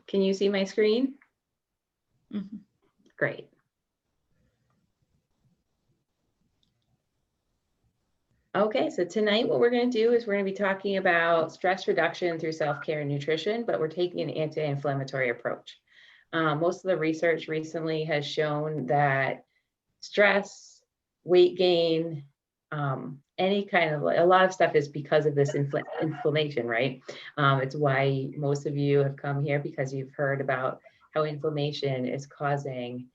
Can you see my screen? Mm-hmm. Great. Okay, so tonight what we're going to do is we're going to be talking about stress reduction through self-care and nutrition, but we're taking an anti-inflammatory approach. Most of the research recently has shown that stress, weight gain, any kind of, a lot of stuff is because of this inflammation, right? It's why most of you have come here, because you've heard about how inflammation is causing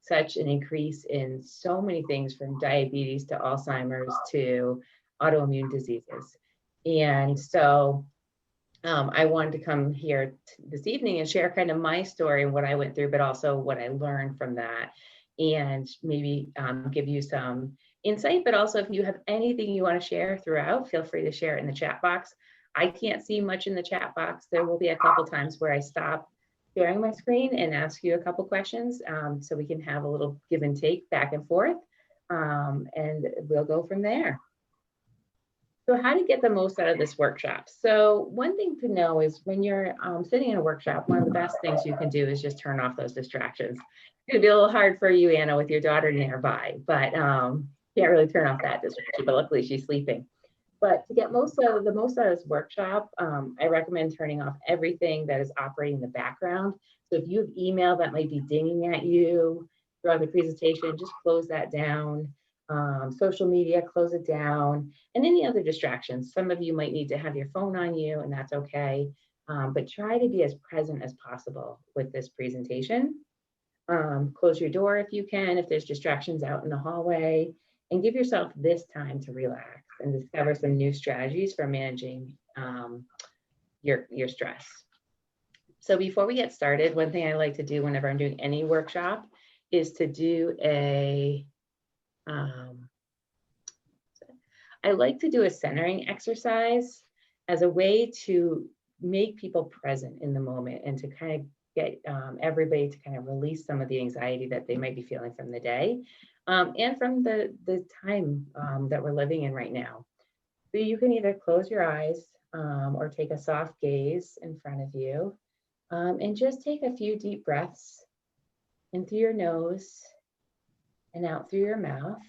such an increase in so many things, from diabetes to Alzheimer's to autoimmune diseases. And so I wanted to come here this evening and share kind of my story and what I went through, but also what I learned from that, and maybe give you some insight. But also, if you have anything you want to share throughout, feel free to share it in the chat box. I can't see much in the chat box. There will be a couple times where I stop sharing my screen and ask you a couple questions, so we can have a little give and take back and forth, and we'll go from there. So how to get the most out of this workshop? So one thing to know is when you're sitting in a workshop, one of the best things you can do is just turn off those distractions. It's gonna be a little hard for you, Anna, with your daughter nearby, but can't really turn off that distraction, but luckily she's sleeping. But to get the most out of this workshop, I recommend turning off everything that is operating in the background. So if you have email that might be dinging at you throughout the presentation, just close that down. Social media, close it down, and any other distractions. Some of you might need to have your phone on you, and that's okay. But try to be as present as possible with this presentation. Close your door if you can, if there's distractions out in the hallway, and give yourself this time to relax and discover some new strategies for managing your stress. So before we get started, one thing I like to do whenever I'm doing any workshop is to do I like to do a centering exercise as a way to make people present in the moment and to kind of get everybody to kind of release some of the anxiety that they might be feeling from the day, and from the time that we're living in right now. So you can either close your eyes or take a soft gaze in front of you, and just take a few deep breaths in through your nose and out through your mouth.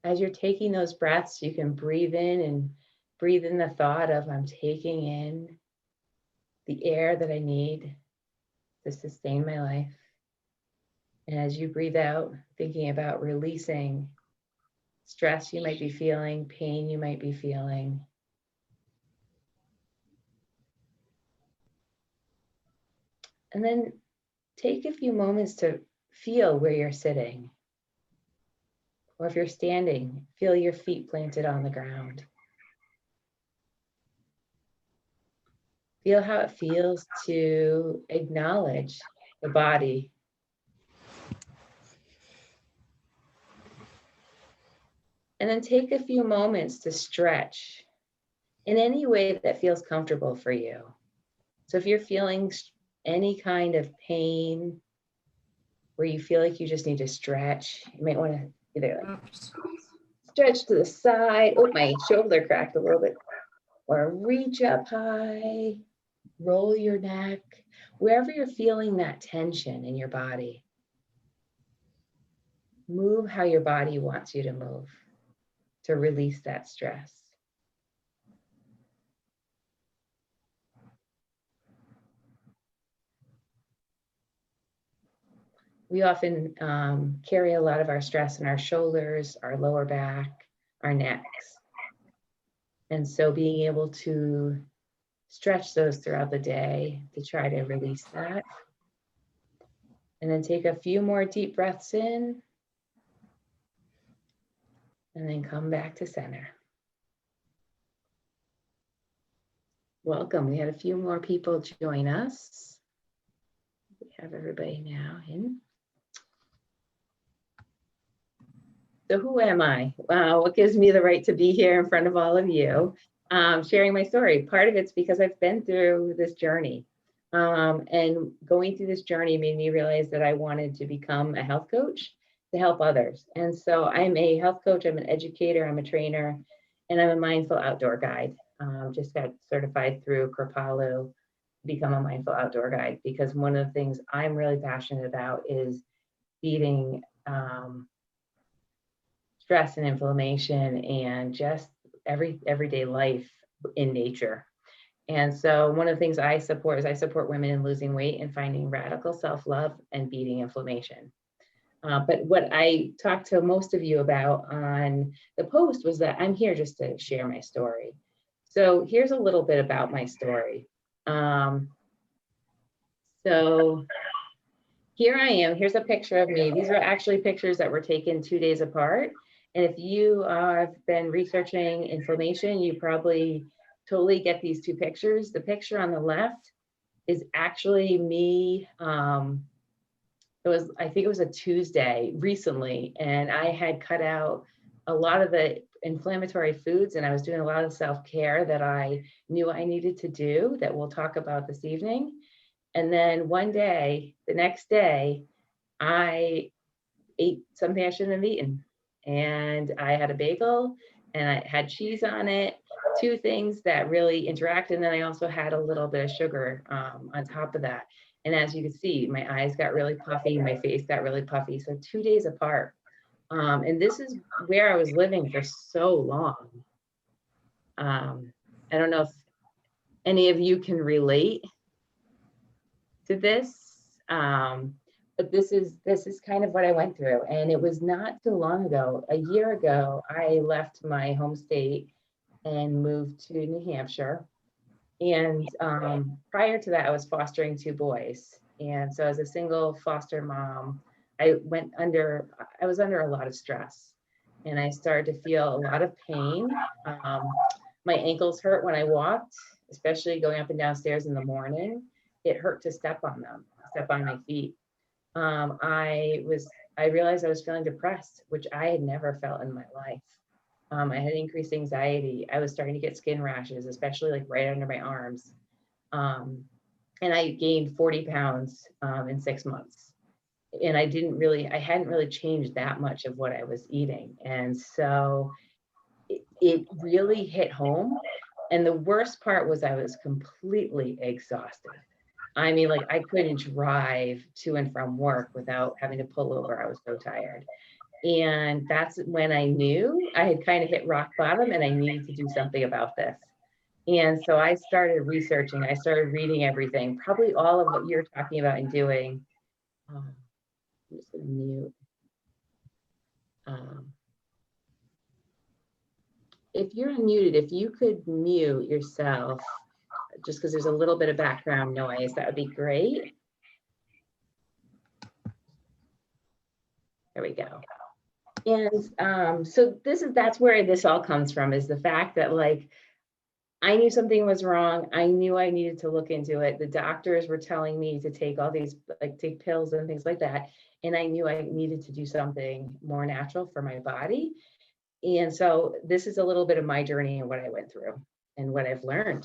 As you're taking those breaths, you can breathe in the thought of, I'm taking in the air that I need to sustain my life. And as you breathe out, thinking about releasing stress you might be feeling, pain you might be feeling. And then take a few moments to feel where you're sitting. Or if you're standing, feel your feet planted on the ground. Feel how it feels to acknowledge the body. And then take a few moments to stretch in any way that feels comfortable for you. So if you're feeling any kind of pain where you feel like you just need to stretch, you might want to either like stretch to the side. Oh, my shoulder cracked a little bit. Or reach up high, roll your neck, wherever you're feeling that tension in your body. Move how your body wants you to move to release that stress. We often carry a lot of our stress in our shoulders, our lower back, our necks. And so being able to stretch those throughout the day to try to release that. And then take a few more deep breaths in. And then come back to center. Welcome. We had a few more people join us. We have everybody now in. So who am I? What gives me the right to be here in front of all of you, sharing my story? Part of it's because I've been through this journey. And going through this journey made me realize that I wanted to become a health coach to help others. And so I'm a health coach, I'm an educator, I'm a trainer, and I'm a mindful outdoor guide. Just got certified through Kripalu to become a mindful outdoor guide, because one of the things I'm really passionate about is beating stress and inflammation and just everyday life in nature. And so one of the things I support is I support women in losing weight and finding radical self-love and beating inflammation. But what I talked to most of you about on the post was that I'm here just to share my story. So here's a little bit about my story. So here I am. Here's a picture of me. These are actually pictures that were taken 2 days apart. And if you have been researching inflammation, you probably totally get these two pictures. The picture on the left is actually me. I think it was a Tuesday recently, and I had cut out a lot of the inflammatory foods, and I was doing a lot of self-care that I knew I needed to do that we'll talk about this evening. And then one day, the next day, I ate something I shouldn't have eaten. And I had a bagel and I had cheese on it, two things that really interact. And then I also had a little bit of sugar on top of that. And as you can see, my eyes got really puffy, my face got really puffy. So 2 days apart. And this is where I was living for so long. I don't know if any of you can relate to this. But this is kind of what I went through. And it was not too long ago. A year ago, I left my home state and moved to New Hampshire. And prior to that, I was fostering 2 boys. And so as a single foster mom, I was under a lot of stress. And I started to feel a lot of pain. My ankles hurt when I walked, especially going up and down stairs in the morning. It hurt to step on my feet. I realized I was feeling depressed, which I had never felt in my life. I had increased anxiety. I was starting to get skin rashes, especially like right under my arms. And I gained 40 pounds in 6 months. And I hadn't really changed that much of what I was eating. And so it really hit home. And the worst part was I was completely exhausted. I mean, like I couldn't drive to and from work without having to pull over. I was so tired. And that's when I knew I had kind of hit rock bottom and I needed to do something about this. And so I started researching, I started reading everything, probably all of what you're talking about and doing. I'm just gonna mute. If you're unmuted, if you could mute yourself, just because there's a little bit of background noise, that would be great. There we go. And so that's where this all comes from, is the fact that like I knew something was wrong. I knew I needed to look into it. The doctors were telling me to take all these, like take pills and things like that. And I knew I needed to do something more natural for my body. And so this is a little bit of my journey and what I went through and what I've learned.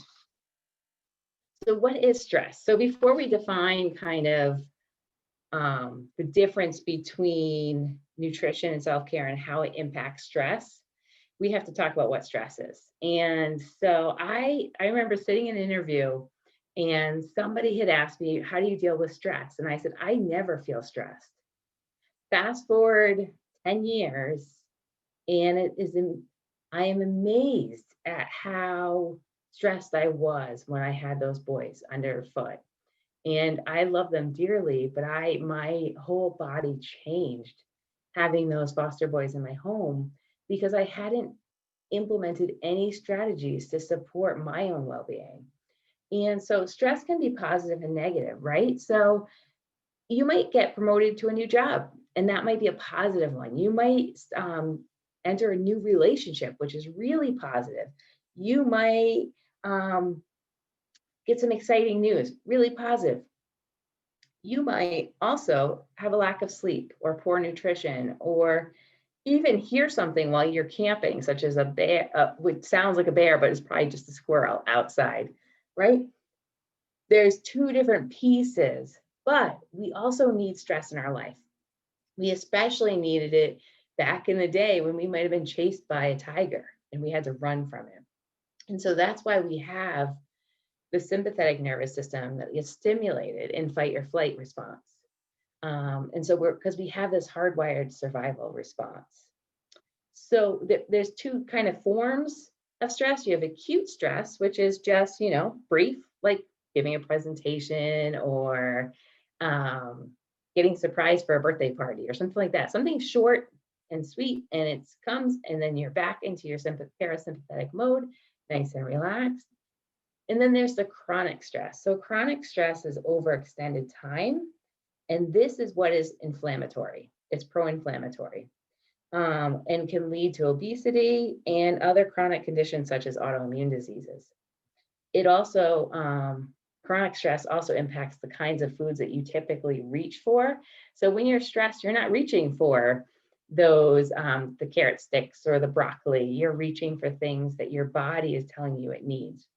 So what is stress? So before we define kind of the difference between nutrition and self-care and how it impacts stress, we have to talk about what stress is. And so I remember sitting in an interview and somebody had asked me, how do you deal with stress? And I said, I never feel stressed. Fast forward 10 years, and I am amazed at how stressed I was when I had those boys underfoot. And I love them dearly, but my whole body changed having those foster boys in my home because I hadn't implemented any strategies to support my own well-being. And so stress can be positive and negative, right? So you might get promoted to a new job, and that might be a positive one. You might enter a new relationship, which is really positive. You might get some exciting news, really positive. You might also have a lack of sleep or poor nutrition, or even hear something while you're camping, such as a bear, which sounds like a bear, but it's probably just a squirrel outside, right? There's 2 different pieces, but we also need stress in our life. We especially needed it back in the day when we might have been chased by a tiger and we had to run from it. And so that's why we have the sympathetic nervous system that gets stimulated in fight or flight response. And so because we have this hardwired survival response. So there's two kind of forms of stress. You have acute stress, which is just, brief, like giving a presentation or getting surprised for a birthday party or something like that. Something short and sweet, and it comes, and then you're back into your parasympathetic mode, nice and relaxed. And then there's the chronic stress. So chronic stress is over extended time, and this is what is inflammatory. It's pro-inflammatory. And can lead to obesity and other chronic conditions such as autoimmune diseases. It also, chronic stress also impacts the kinds of foods that you typically reach for. So when you're stressed, you're not reaching for those, the carrot sticks or the broccoli. You're reaching for things that your body is telling you it needs.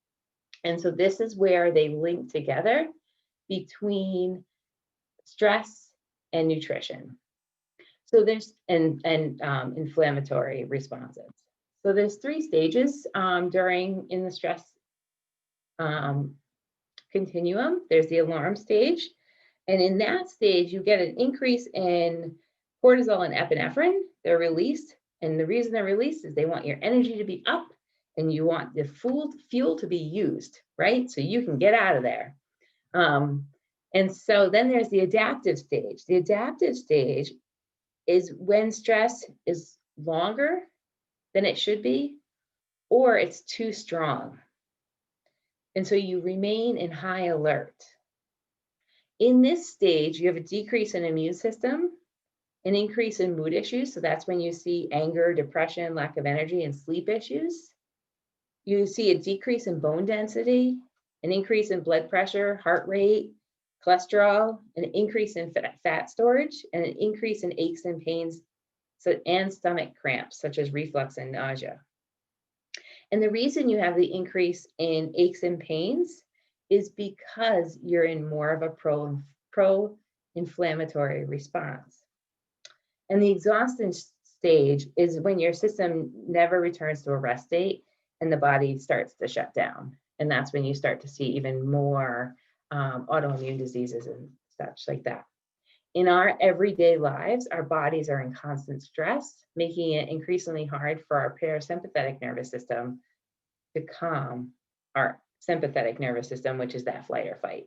And so this is where they link together between stress and nutrition. So there's inflammatory responses. So there's 3 stages in the stress continuum. There's the alarm stage, and in that stage you get an increase in cortisol and epinephrine. They're released, and the reason they're released is they want your energy to be up, and you want the fuel to be used, right? So you can get out of there. And so then there's the adaptive stage. The adaptive stage is when stress is longer than it should be, or it's too strong. And so you remain in high alert. In this stage, you have a decrease in immune system, an increase in mood issues. So that's when you see anger, depression, lack of energy, and sleep issues. You see a decrease in bone density, an increase in blood pressure, heart rate, cholesterol, an increase in fat storage, and an increase in aches and pains and stomach cramps, such as reflux and nausea. And the reason you have the increase in aches and pains is because you're in more of a pro-inflammatory response. And the exhaustion stage is when your system never returns to a rest state and the body starts to shut down. And that's when you start to see even more autoimmune diseases and such like that. In our everyday lives, our bodies are in constant stress, making it increasingly hard for our parasympathetic nervous system to calm our sympathetic nervous system, which is that flight or fight.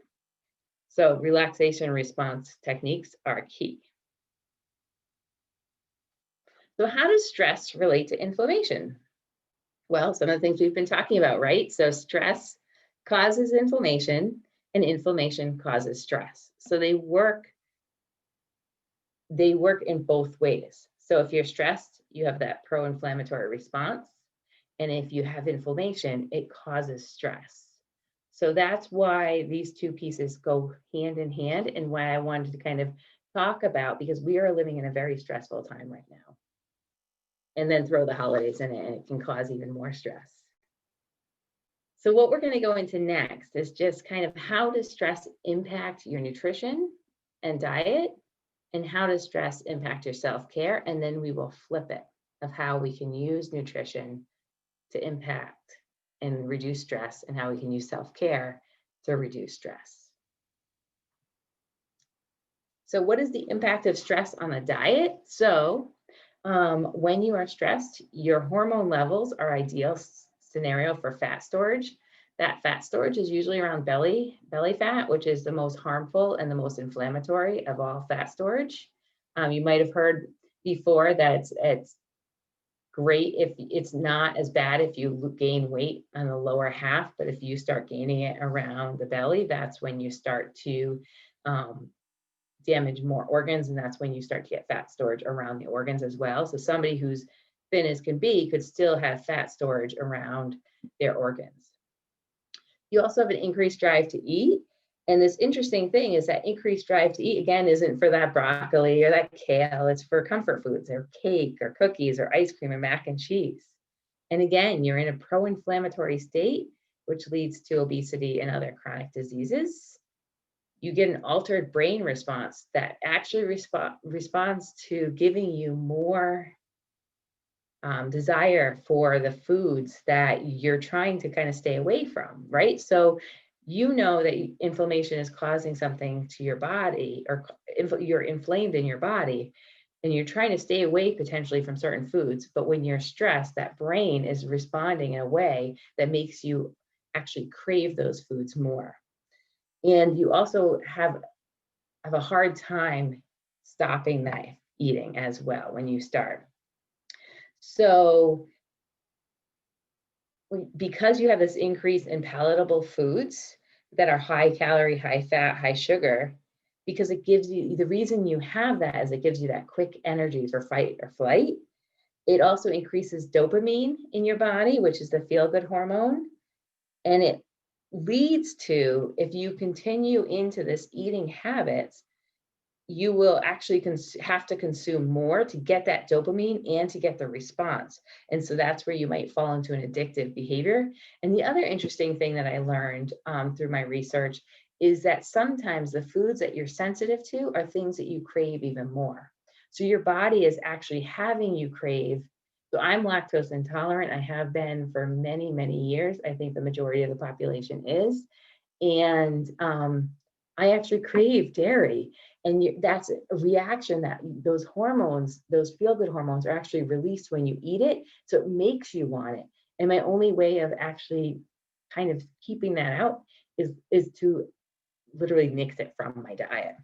So relaxation response techniques are key. So how does stress relate to inflammation? Well, some of the things we've been talking about, right? So stress causes inflammation, and inflammation causes stress. So they work in both ways. So if you're stressed, you have that pro-inflammatory response. And if you have inflammation, it causes stress. So that's why these two pieces go hand in hand, and why I wanted to kind of talk about, because we are living in a very stressful time right now. And then throw the holidays in it, and it can cause even more stress. So what we're going to go into next is just kind of how does stress impact your nutrition and diet, and how does stress impact your self-care? And then we will flip it of how we can use nutrition to impact and reduce stress, and how we can use self-care to reduce stress. So what is the impact of stress on the diet? So when you are stressed, your hormone levels are ideal scenario for fat storage. That fat storage is usually around belly fat, which is the most harmful and the most inflammatory of all fat storage. You might have heard before that it's great if it's not as bad if you gain weight on the lower half, but if you start gaining it around the belly, that's when you start to damage more organs, and that's when you start to get fat storage around the organs as well. So somebody who's thin as can be could still have fat storage around their organs. You also have an increased drive to eat. And this interesting thing is that increased drive to eat, again, isn't for that broccoli or that kale. It's for comfort foods or cake or cookies or ice cream or mac and cheese. And again, you're in a pro-inflammatory state, which leads to obesity and other chronic diseases. You get an altered brain response that actually responds to giving you more desire for the foods that you're trying to kind of stay away from, right? So you know that inflammation is causing something to your body, or you're inflamed in your body, and you're trying to stay away potentially from certain foods. But when you're stressed, that brain is responding in a way that makes you actually crave those foods more. And you also have a hard time stopping that eating as well when you start. So because you have this increase in palatable foods that are high calorie, high fat, high sugar, because it gives you, the reason you have that is it gives you that quick energy for fight or flight. It also increases dopamine in your body, which is the feel-good hormone. And it leads to, if you continue into this eating habits, you will actually have to consume more to get that dopamine and to get the response. And so that's where you might fall into an addictive behavior. And the other interesting thing that I learned through my research is that sometimes the foods that you're sensitive to are things that you crave even more. So your body is actually having you crave. So I'm lactose intolerant. I have been for many, many years. I think the majority of the population is. And I actually crave dairy. And that's a reaction that those hormones, those feel-good hormones, are actually released when you eat it. So it makes you want it. And my only way of actually kind of keeping that out is to literally nix it from my diet.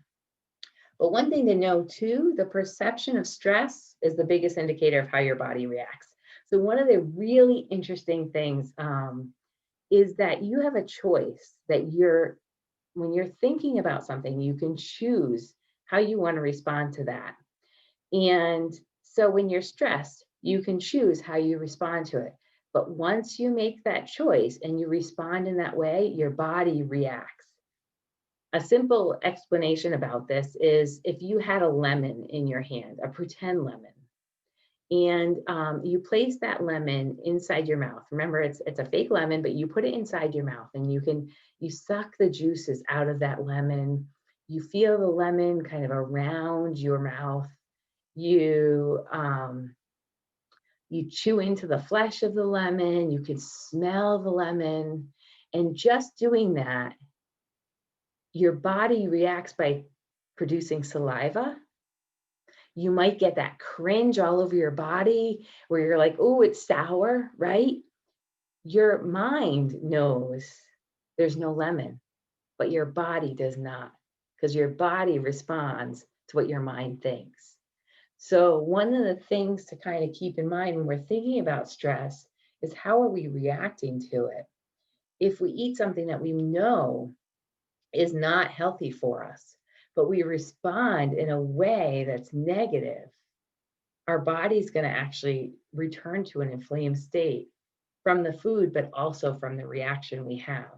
But one thing to know too, the perception of stress is the biggest indicator of how your body reacts. So one of the really interesting things is that you have a choice that when you're thinking about something, you can choose how you want to respond to that. And so when you're stressed, you can choose how you respond to it. But once you make that choice and you respond in that way, your body reacts. A simple explanation about this is if you had a lemon in your hand, a pretend lemon, and you place that lemon inside your mouth. Remember, it's a fake lemon, but you put it inside your mouth, and you suck the juices out of that lemon. You feel the lemon kind of around your mouth. You you chew into the flesh of the lemon. You can smell the lemon, and just doing that, your body reacts by producing saliva. You might get that cringe all over your body where you're like, oh, it's sour, right? Your mind knows there's no lemon, but your body does not, because your body responds to what your mind thinks. So one of the things to kind of keep in mind when we're thinking about stress is how are we reacting to it? If we eat something that we know is not healthy for us, but we respond in a way that's negative, our body's going to actually return to an inflamed state from the food, but also from the reaction we have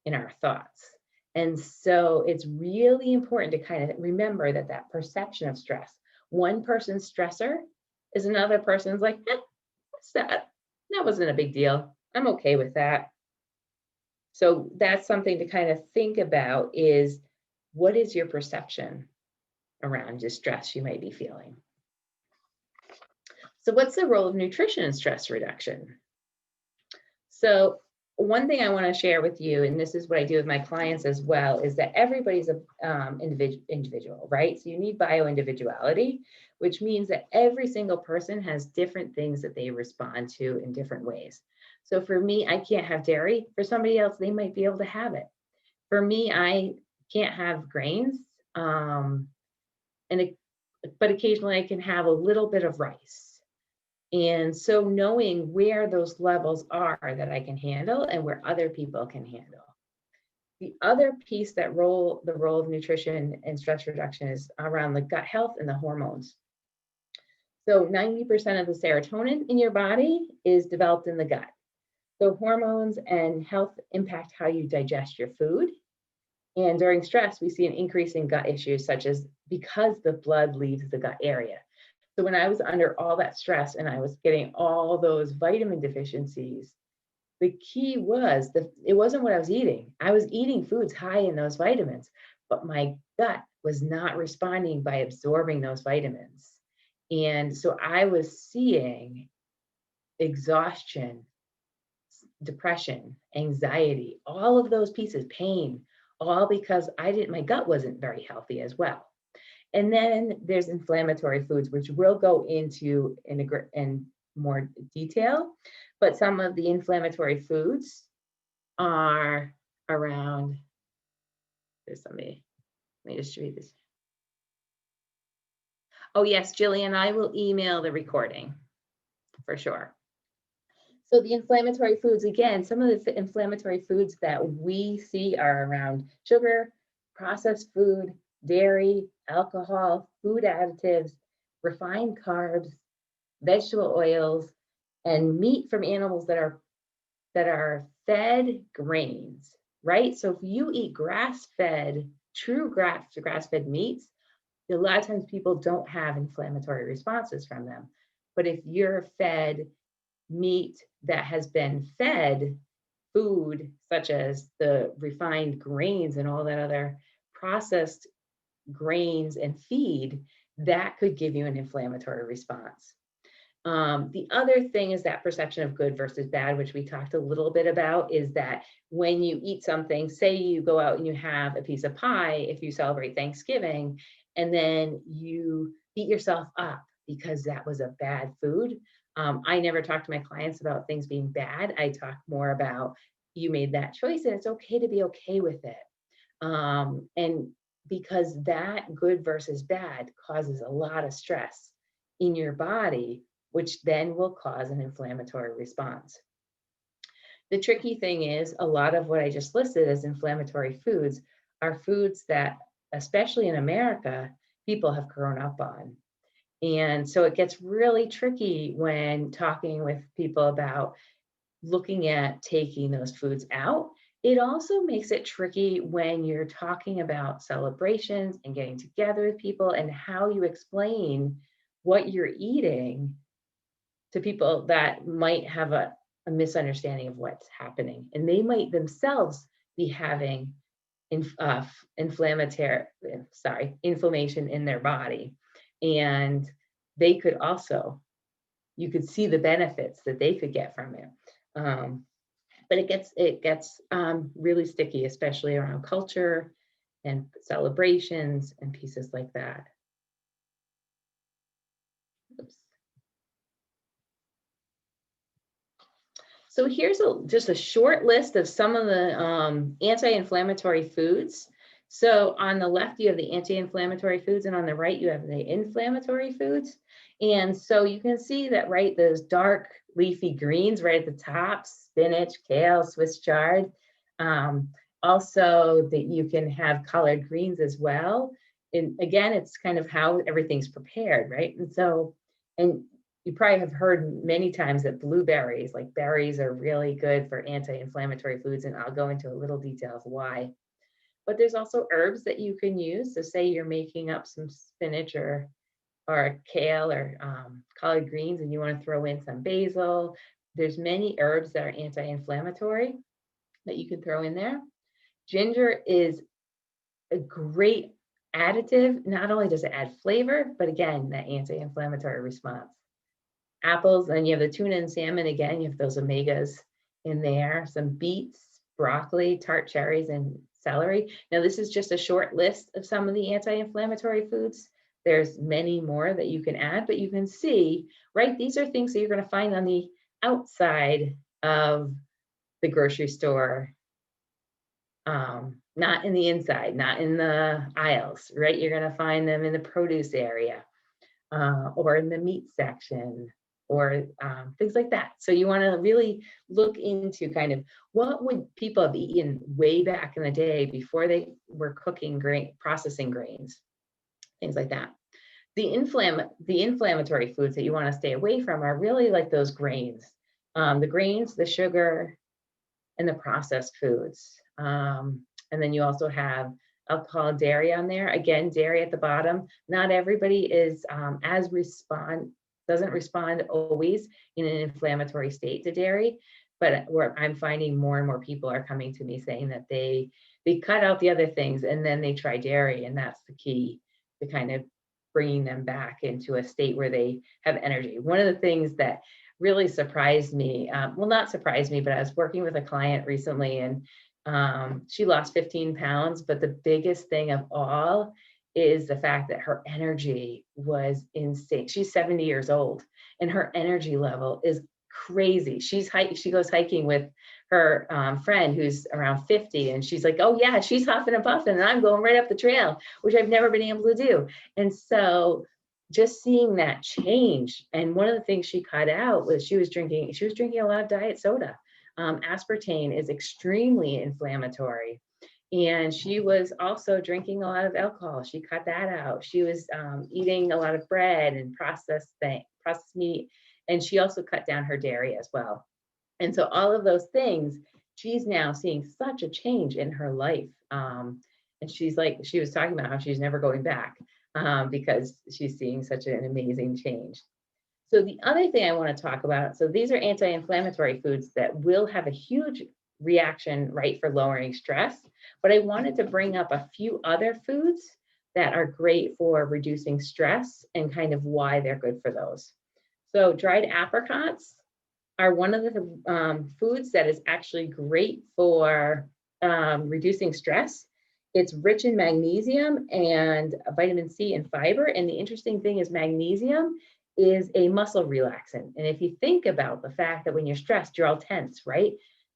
in our thoughts. And so it's really important to kind of remember that perception of stress, one person's stressor is another person's like, what's that? That wasn't a big deal. I'm okay with that. So that's something to kind of think about is what is your perception around the stress you might be feeling? So what's the role of nutrition in stress reduction? So one thing I want to share with you, and this is what I do with my clients as well, is that everybody's an individual, right? So you need bio-individuality, which means that every single person has different things that they respond to in different ways. So for me, I can't have dairy. For somebody else, they might be able to have it. For me, I can't have grains, but occasionally I can have a little bit of rice. And so knowing where those levels are that I can handle and where other people can handle. The other piece the role of nutrition and stress reduction is around the gut health and the hormones. So 90% of the serotonin in your body is developed in the gut. So hormones and health impact how you digest your food. And during stress, we see an increase in gut issues such as because the blood leaves the gut area. So when I was under all that stress and I was getting all those vitamin deficiencies, the key was it wasn't what I was eating. I was eating foods high in those vitamins, but my gut was not responding by absorbing those vitamins. And so I was seeing exhaustion, depression, anxiety, all of those pieces, pain, all because my gut wasn't very healthy as well. And then there's inflammatory foods, which we'll go into in more detail. But some of the inflammatory foods are around, let me just read this. Oh yes, Jillian, I will email the recording for sure. So the inflammatory foods, again, some of the inflammatory foods that we see are around sugar, processed food, dairy, alcohol, food additives, refined carbs, vegetable oils, and meat from animals that are fed grains, right? So if you eat grass-fed, true grass-fed meats, a lot of times people don't have inflammatory responses from them. But if you're fed meat that has been fed food, such as the refined grains and all that other processed grains and feed, that could give you an inflammatory response. The other thing is that perception of good versus bad, which we talked a little bit about, is that when you eat something, say you go out and you have a piece of pie, if you celebrate Thanksgiving, and then you beat yourself up because that was a bad food. I never talk to my clients about things being bad. I talk more about you made that choice and it's okay to be okay with it. And because that good versus bad causes a lot of stress in your body, which then will cause an inflammatory response. The tricky thing is a lot of what I just listed as inflammatory foods are foods that, especially in America, people have grown up on. And so it gets really tricky when talking with people about looking at taking those foods out. It also makes it tricky when you're talking about celebrations and getting together with people and how you explain what you're eating to people that might have a misunderstanding of what's happening. And they might themselves be having inflammation in their body. And they could also, you could see the benefits that they could get from it. But it gets really sticky, especially around culture and celebrations and pieces like that. Oops. So here's just a short list of some of the anti-inflammatory foods. So on the left, you have the anti-inflammatory foods, and on the right, you have the inflammatory foods. And so you can see that, right, those dark leafy greens right at the top, spinach, kale, Swiss chard. Also that you can have collard greens as well. And again, it's kind of how everything's prepared, right? And so, and you probably have heard many times that blueberries, like berries, are really good for anti-inflammatory foods, and I'll go into a little detail of why. But there's also herbs that you can use. So say you're making up some spinach or kale or collard greens and you want to throw in some basil. There's many herbs that are anti-inflammatory that you can throw in there. Ginger is a great additive. Not only does it add flavor, but again, that anti-inflammatory response. Apples, and you have the tuna and salmon, again, you have those omegas in there, some beets, broccoli, tart cherries, and celery. Now, this is just a short list of some of the anti-inflammatory foods. There's many more that you can add, but you can see, right, these are things that you're going to find on the outside of the grocery store, not in the inside, not in the aisles, right? You're going to find them in the produce area or in the meat section or things like that. So you want to really look into kind of what would people have eaten way back in the day before they were cooking processing grains, things like that. The inflammatory foods that you want to stay away from are really like those grains, the sugar, and the processed foods. And then you also have alcohol and dairy on there. Again, dairy at the bottom. Not everybody is doesn't respond always in an inflammatory state to dairy, but where I'm finding more and more people are coming to me saying that they cut out the other things and then they try dairy, and that's the key to kind of bringing them back into a state where they have energy. One of the things that really surprised me. Well, not surprised me, but I was working with a client recently, and she lost 15 pounds. But the biggest thing of all is the fact that her energy was insane. She's 70 years old, and her energy level is crazy. She goes hiking with her friend who's around 50, and she's like, oh yeah, she's huffing and puffing, and I'm going right up the trail, which I've never been able to do. And so just seeing that change. And one of the things she cut out was she was drinking a lot of diet soda. Aspartame is extremely inflammatory. And she was also drinking a lot of alcohol. She cut that out. She was eating a lot of bread and processed meat. And she also cut down her dairy as well. And so all of those things, she's now seeing such a change in her life. And she was talking about how she's never going back because she's seeing such an amazing change. So the other thing I want to talk about, so these are anti-inflammatory foods that will have a huge reaction, right, for lowering stress. But I wanted to bring up a few other foods that are great for reducing stress and kind of why they're good for those. So dried apricots are one of the foods that is actually great for reducing stress. It's rich in magnesium and vitamin C and fiber. And the interesting thing is magnesium is a muscle relaxant. And if you think about the fact that when you're stressed, you're all tense, right?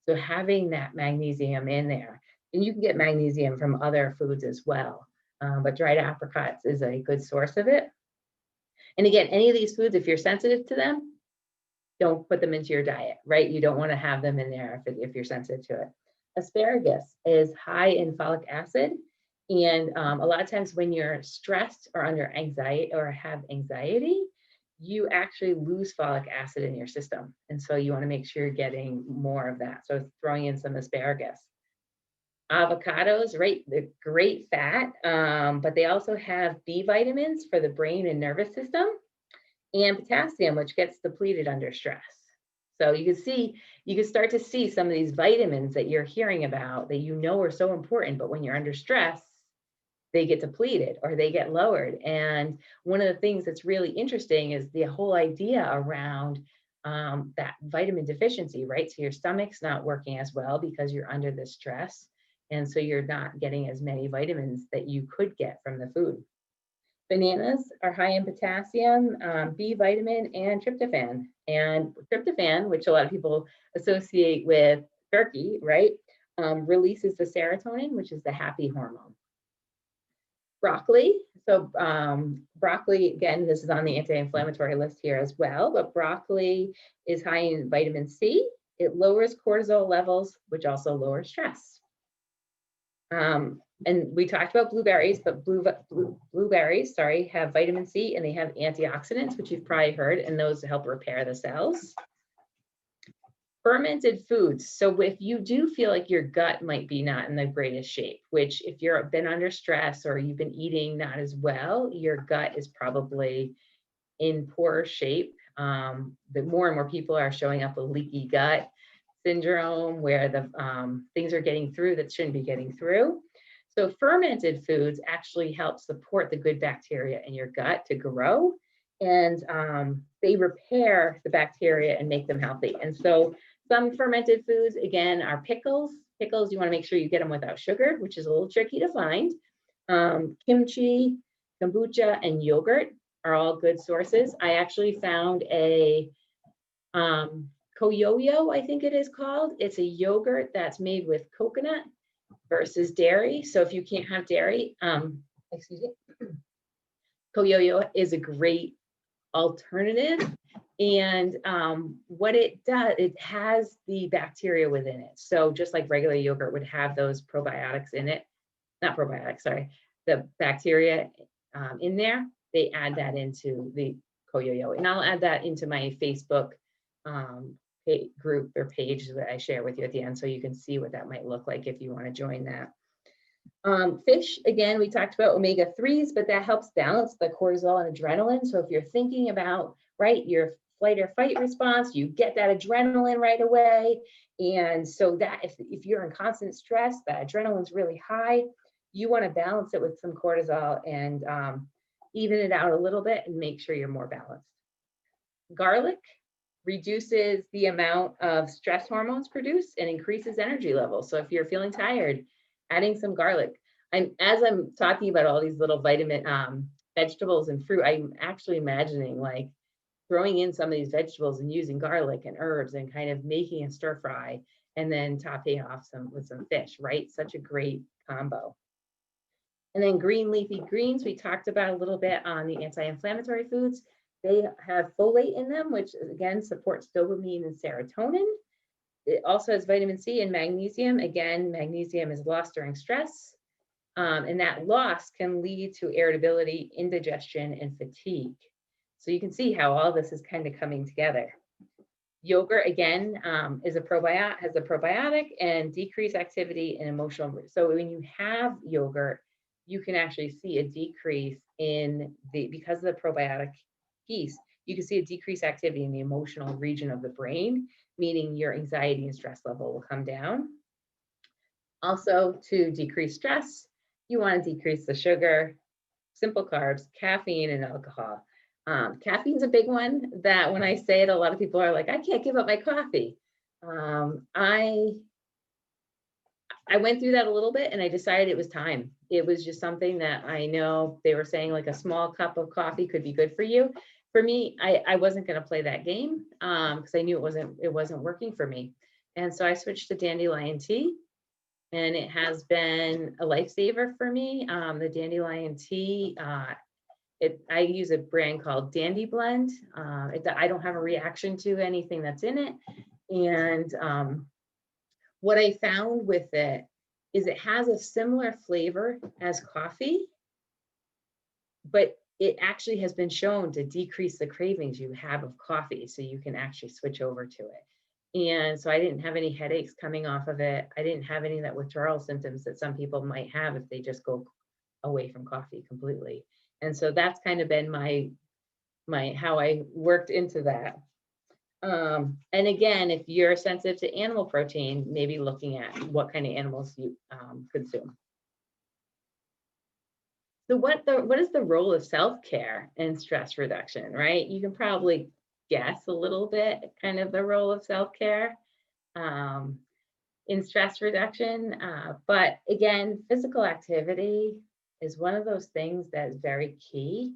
So having that magnesium in there, and you can get magnesium from other foods as well. But dried apricots is a good source of it. And again, any of these foods, if you're sensitive to them, don't put them into your diet, right? You don't want to have them in there if you're sensitive to it. Asparagus is high in folic acid. And a lot of times when you're stressed or under anxiety or have anxiety, you actually lose folic acid in your system. And so you want to make sure you're getting more of that. So throwing in some asparagus. Avocados, right? They're great fat, but they also have B vitamins for the brain and nervous system, and potassium, which gets depleted under stress. So you can start to see some of these vitamins that you're hearing about that you know are so important, but when you're under stress, they get depleted or they get lowered. And one of the things that's really interesting is the whole idea around that vitamin deficiency, right? So your stomach's not working as well because you're under the stress. And so you're not getting as many vitamins that you could get from the food. Bananas are high in potassium, B vitamin, and tryptophan. And tryptophan, which a lot of people associate with turkey, right, releases the serotonin, which is the happy hormone. Broccoli. So broccoli, again, this is on the anti-inflammatory list here as well, but broccoli is high in vitamin C. It lowers cortisol levels, which also lowers stress. And we talked about blueberries, but blueberries, have vitamin C and they have antioxidants, which you've probably heard, and those help repair the cells. Fermented foods. So if you do feel like your gut might be not in the greatest shape, which if you've been under stress or you've been eating not as well, your gut is probably in poor shape. The more and more people are showing up with leaky gut syndrome, where the things are getting through that shouldn't be getting through. So fermented foods actually help support the good bacteria in your gut to grow, and they repair the bacteria and make them healthy. And so some fermented foods, again, are pickles. Pickles, you want to make sure you get them without sugar, which is a little tricky to find. Kimchi, kombucha, and yogurt are all good sources. I actually found a Koyoyo, I think it is called. It's a yogurt that's made with coconut versus dairy. So if you can't have dairy, Koyoyo is a great alternative. And what it does, it has the bacteria within it. So just like regular yogurt would have those probiotics in it, not probiotics, sorry, the bacteria in there, they add that into the Koyoyo. And I'll add that into my Facebook group or page that I share with you at the end, so you can see what that might look like if you want to join that. Fish, again, we talked about omega-3s, but that helps balance the cortisol and adrenaline. So if you're thinking about, right, your flight or fight response, you get that adrenaline right away. And so that if you're in constant stress, that adrenaline's really high, you want to balance it with some cortisol and even it out a little bit and make sure you're more balanced. Garlic reduces the amount of stress hormones produced and increases energy levels. So if you're feeling tired, adding some garlic. As I'm talking about all these little vitamin vegetables and fruit, I'm actually imagining like throwing in some of these vegetables and using garlic and herbs and kind of making a stir fry and then topping off with some fish, right? Such a great combo. And then green leafy greens, we talked about a little bit on the anti-inflammatory foods. They have folate in them, which again supports dopamine and serotonin. It also has vitamin C and magnesium. Again, magnesium is lost during stress. And that loss can lead to irritability, indigestion, and fatigue. So you can see how all this is kind of coming together. Yogurt, again, has a probiotic and decreased activity and emotional. So when you have yogurt, you can actually see a decrease in because of the probiotic piece, you can see a decreased activity in the emotional region of the brain, meaning your anxiety and stress level will come down. Also, to decrease stress, you want to decrease the sugar, simple carbs, caffeine, and alcohol. Caffeine's a big one that when I say it, a lot of people are like, I can't give up my coffee. I went through that a little bit and I decided it was time. It was just something that I know they were saying like a small cup of coffee could be good for you. For me, I wasn't going to play that game because I knew it wasn't working for me. And so I switched to dandelion tea. And it has been a lifesaver for me. The dandelion tea, I use a brand called Dandy Blend. I don't have a reaction to anything that's in it. And what I found with it is it has a similar flavor as coffee, but it actually has been shown to decrease the cravings you have of coffee. So you can actually switch over to it. And so I didn't have any headaches coming off of it. I didn't have any of that withdrawal symptoms that some people might have if they just go away from coffee completely. And so that's kind of been my how I worked into that. And again, if you're sensitive to animal protein, maybe looking at what kind of animals you consume. So what is the role of self-care in stress reduction, right? You can probably guess a little bit kind of the role of self-care in stress reduction. But again, physical activity is one of those things that is very key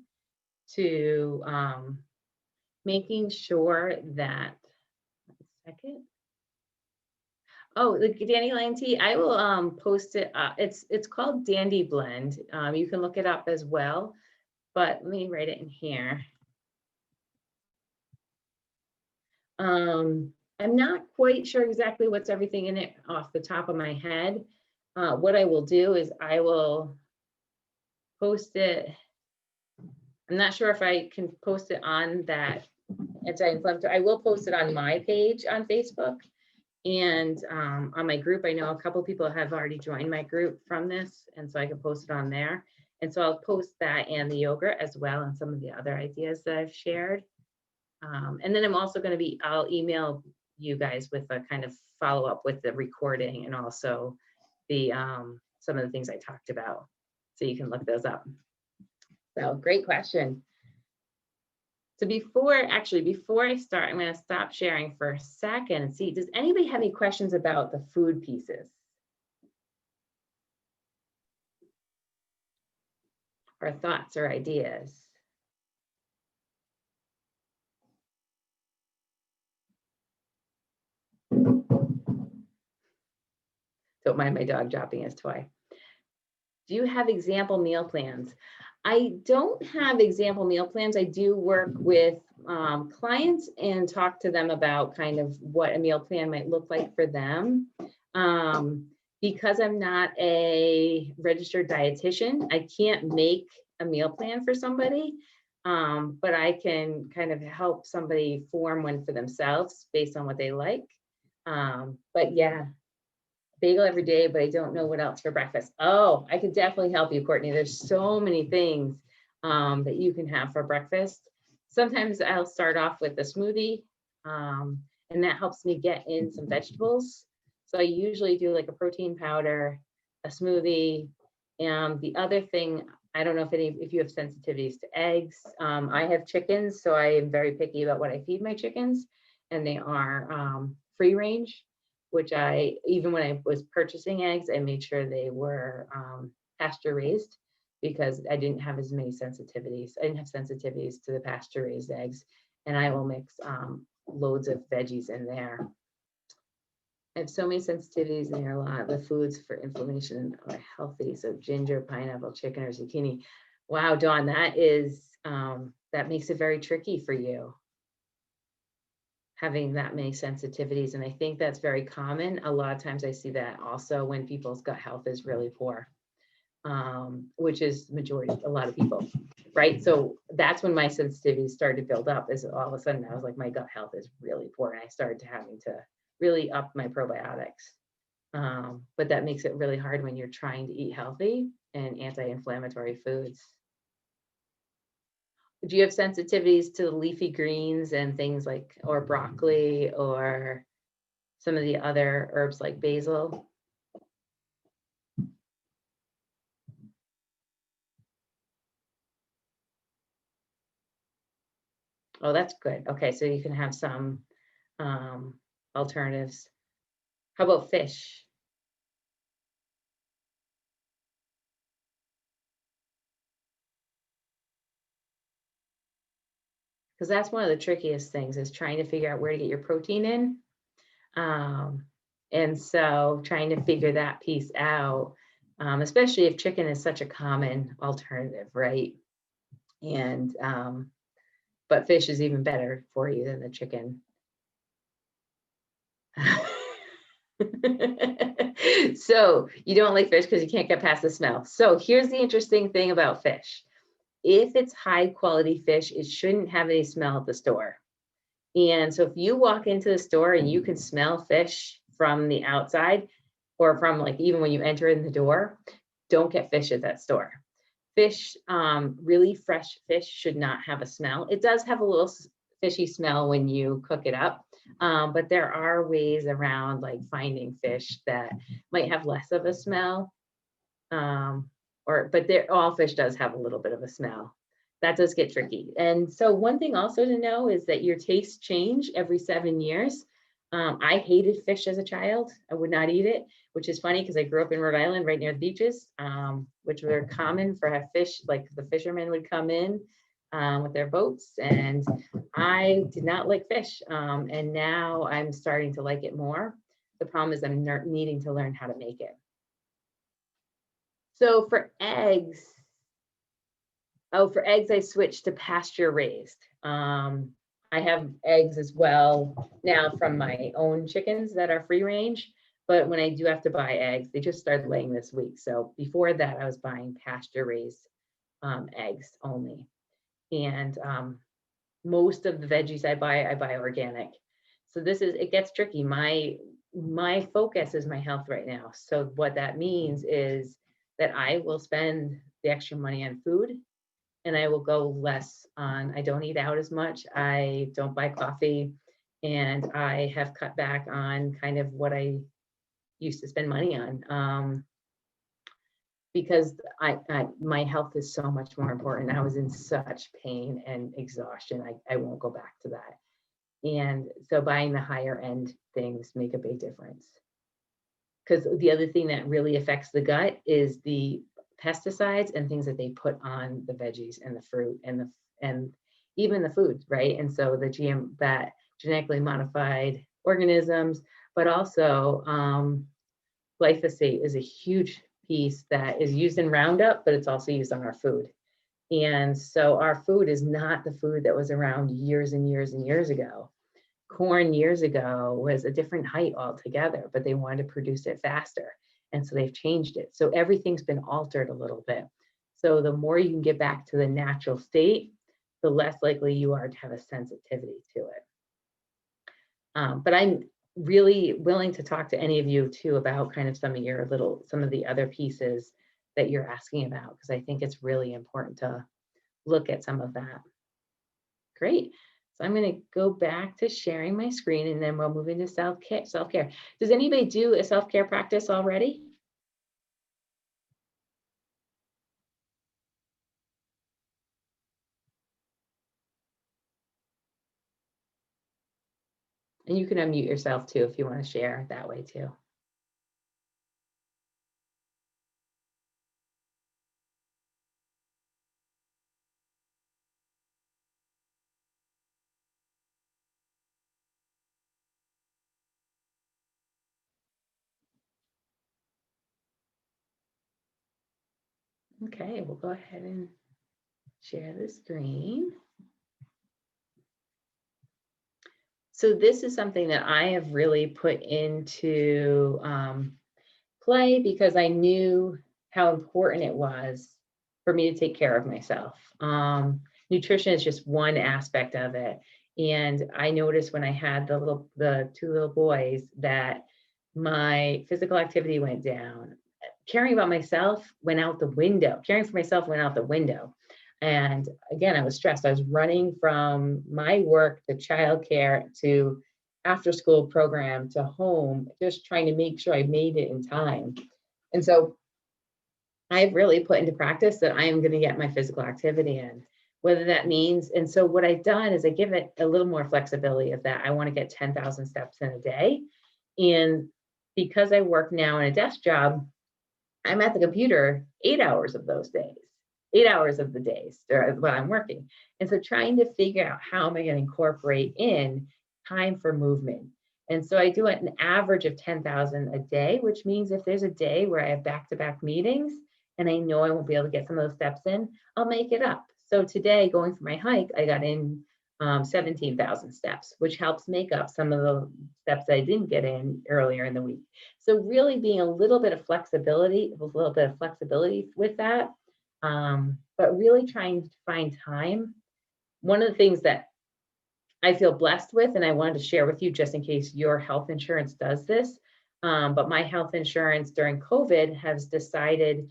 to making sure that, oh, the dandelion tea, I will post it. It's called Dandy Blend. You can look it up as well, but let me write it in here. I'm not quite sure exactly what's everything in it off the top of my head. What I will do is I will post it. I'm not sure if I can post it on that anti-inflammatory. I will post it on my page on Facebook and on my group. I know a couple of people have already joined my group from this, and so I can post it on there. And so I'll post that and the yogurt as well and some of the other ideas that I've shared. And then I'm also going to I'll email you guys with a kind of follow up with the recording and also the some of the things I talked about. So you can look those up. So great question. So before I start, I'm going to stop sharing for a second and see, does anybody have any questions about the food pieces? Or thoughts or ideas? Don't mind my dog dropping his toy. Do you have example meal plans? I don't have example meal plans. I do work with clients and talk to them about kind of what a meal plan might look like for them. Because I'm not a registered dietitian, I can't make a meal plan for somebody, but I can kind of help somebody form one for themselves based on what they like. But yeah, bagel every day, but I don't know what else for breakfast. Oh, I could definitely help you, Courtney. There's so many things that you can have for breakfast. Sometimes I'll start off with a smoothie, and that helps me get in some vegetables. So I usually do like a protein powder, a smoothie. And the other thing, I don't know if you have sensitivities to eggs. I have chickens, so I am very picky about what I feed my chickens. and they are free range, which even when I was purchasing eggs, I made sure they were pasture raised because I didn't have as many sensitivities. I didn't have sensitivities to the pasture raised eggs, and I will mix loads of veggies in there. I have so many sensitivities in there. A lot of the foods for inflammation are healthy. So ginger, pineapple, chicken, or zucchini. Wow, Dawn, that makes it very tricky for you, having that many sensitivities. And I think that's very common. A lot of times I see that also when people's gut health is really poor, which is majority, a lot of people, right? So that's when my sensitivity started to build up, is all of a sudden I was like, my gut health is really poor. And I started having to really up my probiotics. But that makes it really hard when you're trying to eat healthy and anti-inflammatory foods. Do you have sensitivities to leafy greens and things like, or broccoli, or some of the other herbs like basil? Oh, that's good. Okay, so you can have some alternatives. How about fish? Because that's one of the trickiest things, is trying to figure out where to get your protein in. And so trying to figure that piece out, especially if chicken is such a common alternative, right? And but fish is even better for you than the chicken. So you don't like fish because you can't get past the smell. So here's the interesting thing about fish. If it's high quality fish, it shouldn't have any smell at the store. And so if you walk into the store and you can smell fish from the outside, or from like even when you enter in the door, don't get fish at that store. Fish, really fresh fish should not have a smell. It does have a little fishy smell when you cook it up, but there are ways around like finding fish that might have less of a smell. But all fish does have a little bit of a smell. That does get tricky. And so one thing also to know is that your tastes change every 7 years. I hated fish as a child. I would not eat it, which is funny because I grew up in Rhode Island right near the beaches, which were common for a fish, like the fishermen would come in with their boats, and I did not like fish. And now I'm starting to like it more. The problem is I'm needing to learn how to make it. So for eggs, I switched to pasture raised. I have eggs as well now from my own chickens that are free range, but when I do have to buy eggs, they just started laying this week. So before that, I was buying pasture raised eggs only. And most of the veggies I buy organic. So it gets tricky. My focus is my health right now. So what that means is that I will spend the extra money on food, and I will go less on, I don't eat out as much. I don't buy coffee, and I have cut back on kind of what I used to spend money on, because my health is so much more important. I was in such pain and exhaustion. I won't go back to that. And so buying the higher end things make a big difference. Because the other thing that really affects the gut is the pesticides and things that they put on the veggies and the fruit and even the foods, right? And so that genetically modified organisms, but also glyphosate is a huge piece that is used in Roundup, but it's also used on our food. And so our food is not the food that was around years and years and years ago. Corn years ago was a different height altogether, but they wanted to produce it faster. And so they've changed it. So everything's been altered a little bit. So the more you can get back to the natural state, the less likely you are to have a sensitivity to it. But I'm really willing to talk to any of you too about kind of some of the other pieces that you're asking about, because I think it's really important to look at some of that. Great. So I'm going to go back to sharing my screen, and then we'll move into self-care. Does anybody do a self-care practice already? And you can unmute yourself too if you want to share that way too. Okay, we'll go ahead and share the screen. So this is something that I have really put into play because I knew how important it was for me to take care of myself. Nutrition is just one aspect of it. And I noticed when I had the two little boys that my physical activity went down. Caring about myself went out the window. Caring for myself went out the window. And again, I was stressed. I was running from my work to childcare to after school program to home, just trying to make sure I made it in time. And so I've really put into practice that I am going to get my physical activity in, whether that means, and so what I've done is I give it a little more flexibility of that. I want to get 10,000 steps in a day. And because I work now in a desk job, I'm at the computer 8 hours of those days, 8 hours of the days while I'm working. And so trying to figure out how am I going to incorporate in time for movement. And so I do an average of 10,000 a day, which means if there's a day where I have back-to-back meetings and I know I won't be able to get some of those steps in, I'll make it up. So today going for my hike, I got in 17,000 steps, which helps make up some of the steps I didn't get in earlier in the week. So really being a little bit of flexibility with that, but really trying to find time. One of the things that I feel blessed with, and I wanted to share with you just in case your health insurance does this, but my health insurance during COVID has decided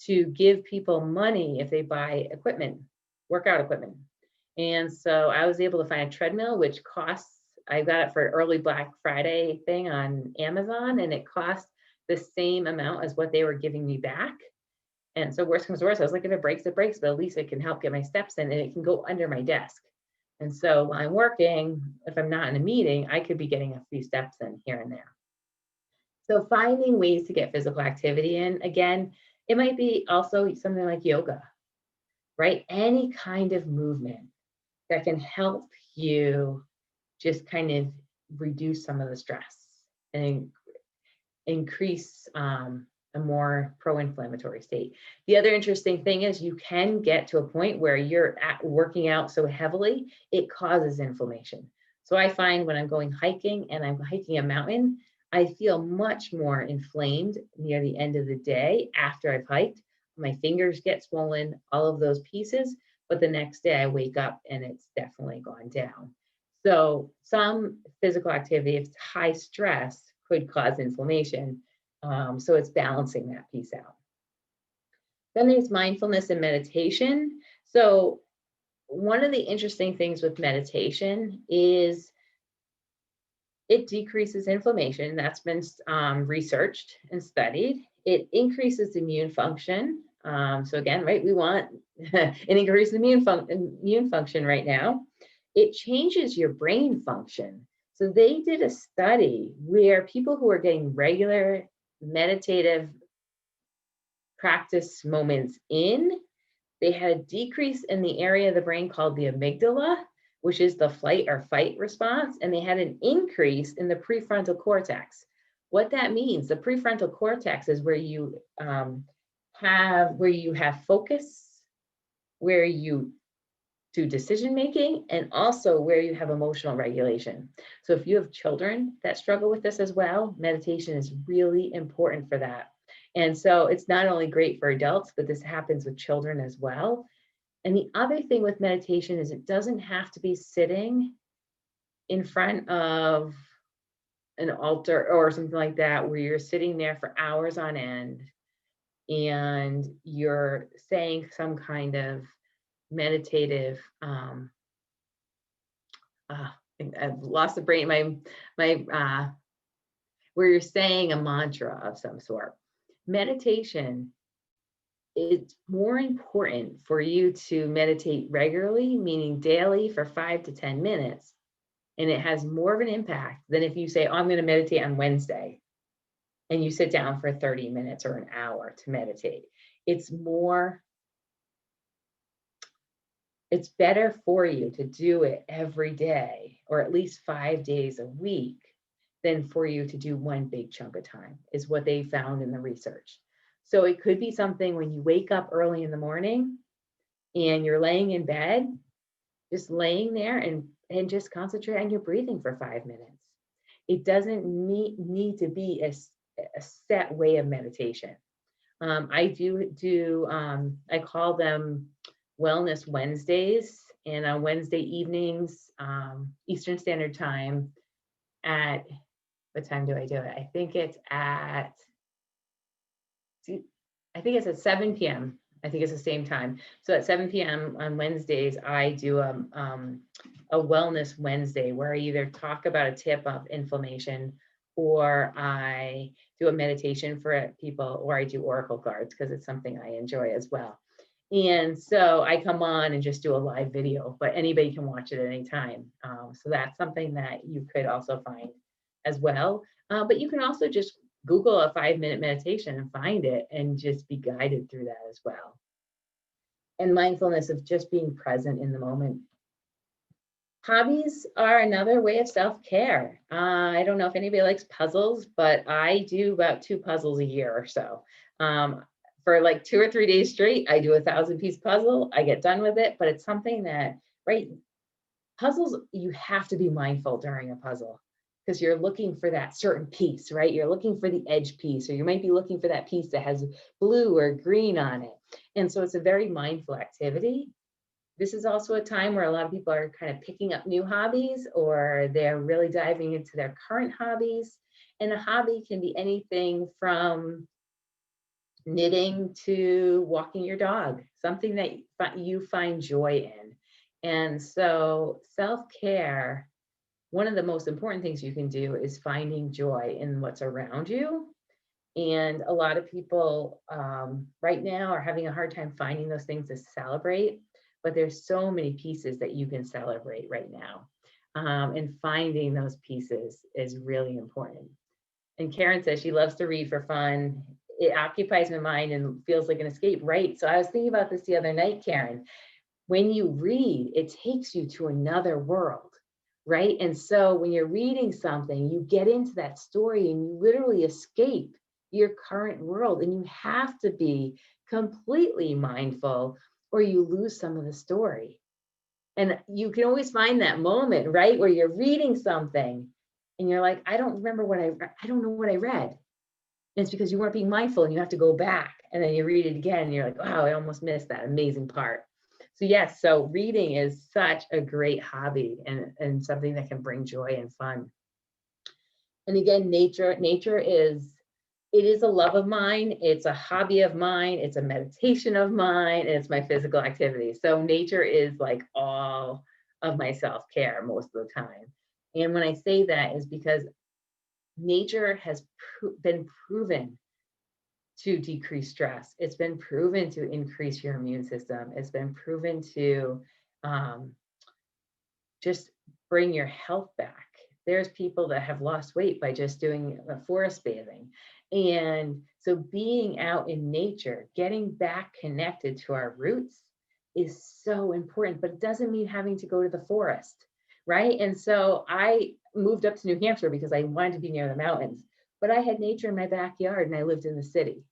to give people money if they buy equipment, workout equipment. And so I was able to find a treadmill, which costs, I got it for an early Black Friday thing on Amazon, and it cost the same amount as what they were giving me back. And so worst comes to worst, I was like, if it breaks, it breaks, but at least it can help get my steps in and it can go under my desk. And so while I'm working, if I'm not in a meeting, I could be getting a few steps in here and there. So finding ways to get physical activity in, again, it might be also something like yoga, right? Any kind of movement that can help you just kind of reduce some of the stress and increase a more pro-inflammatory state. The other interesting thing is you can get to a point where you're working out so heavily, it causes inflammation. So I find when I'm going hiking and I'm hiking a mountain, I feel much more inflamed near the end of the day after I've hiked. My fingers get swollen, all of those pieces, but the next day I wake up and it's definitely gone down. So some physical activity, if it's high stress, could cause inflammation. So it's balancing that piece out. Then there's mindfulness and meditation. So one of the interesting things with meditation is it decreases inflammation. That's been researched and studied. It increases immune function. So again, right, we want an increase in immune function right now. It changes your brain function. So they did a study where people who are getting regular meditative practice moments in, they had a decrease in the area of the brain called the amygdala, which is the flight or fight response, and they had an increase in the prefrontal cortex. What that means, the prefrontal cortex is where you have focus, where you do decision making, and also where you have emotional regulation. So if you have children that struggle with this as well, meditation is really important for that. And so it's not only great for adults, but this happens with children as well. And the other thing with meditation is it doesn't have to be sitting in front of an altar or something like that, where you're sitting there for hours on end and you're saying some kind of meditative, I've lost the brain, where you're saying a mantra of some sort. Meditation, it's more important for you to meditate regularly, meaning daily for 5 to 10 minutes, And it has more of an impact than if you say, oh, I'm going to meditate on Wednesday, and you sit down for 30 minutes or an hour to meditate. It's better for you to do it every day, or at least 5 days a week, than for you to do one big chunk of time, is what they found in the research. So it could be something when you wake up early in the morning and you're laying in bed, just laying there and just concentrate on your breathing for 5 minutes. It doesn't need to be a set way of meditation. I I call them Wellness Wednesdays, and on Wednesday evenings, Eastern Standard Time, at what time do I do it? I think it's at 7 p.m. I think it's the same time. So at 7 p.m. on Wednesdays, I do a Wellness Wednesday where I either talk about a tip of inflammation, or I do a meditation for people, or I do oracle cards because it's something I enjoy as well. And so I come on and just do a live video, but anybody can watch it at any time. So that's something that you could also find as well. But you can also just Google a 5-minute meditation and find it and just be guided through that as well. And mindfulness of just being present in the moment. Hobbies are another way of self-care. I don't know if anybody likes puzzles, but I do about 2 puzzles a year or so. For like 2 or 3 days straight, I do a 1,000-piece puzzle. I get done with it, but it's something that, right? Puzzles, you have to be mindful during a puzzle because you're looking for that certain piece, right? You're looking for the edge piece, or you might be looking for that piece that has blue or green on it. And so it's a very mindful activity. This is also a time where a lot of people are kind of picking up new hobbies, or they're really diving into their current hobbies. And a hobby can be anything from knitting to walking your dog, something that you find joy in. And so self-care, one of the most important things you can do is finding joy in what's around you. And a lot of people right now are having a hard time finding those things to celebrate, but there's so many pieces that you can celebrate right now. And finding those pieces is really important. And Karen says she loves to read for fun. It occupies my mind and feels like an escape, right? So I was thinking about this the other night, Karen. When you read, it takes you to another world, right? And so when you're reading something, you get into that story and you literally escape your current world, and you have to be completely mindful or you lose some of the story. And you can always find that moment, right, where you're reading something and you're like, I don't know what I read. And it's because you weren't being mindful, and you have to go back and then you read it again and you're like, wow, I almost missed that amazing part. So yes, so reading is such a great hobby and something that can bring joy and fun. And again, nature is a love of mine. It's a hobby of mine. It's a meditation of mine. And it's my physical activity. So nature is like all of my self-care most of the time. And when I say that is because nature has been proven to decrease stress. It's been proven to increase your immune system. It's been proven to just bring your health back. There's people that have lost weight by just doing forest bathing. And so being out in nature, getting back connected to our roots is so important, but it doesn't mean having to go to the forest, right? And so I moved up to New Hampshire because I wanted to be near the mountains, but I had nature in my backyard and I lived in the city,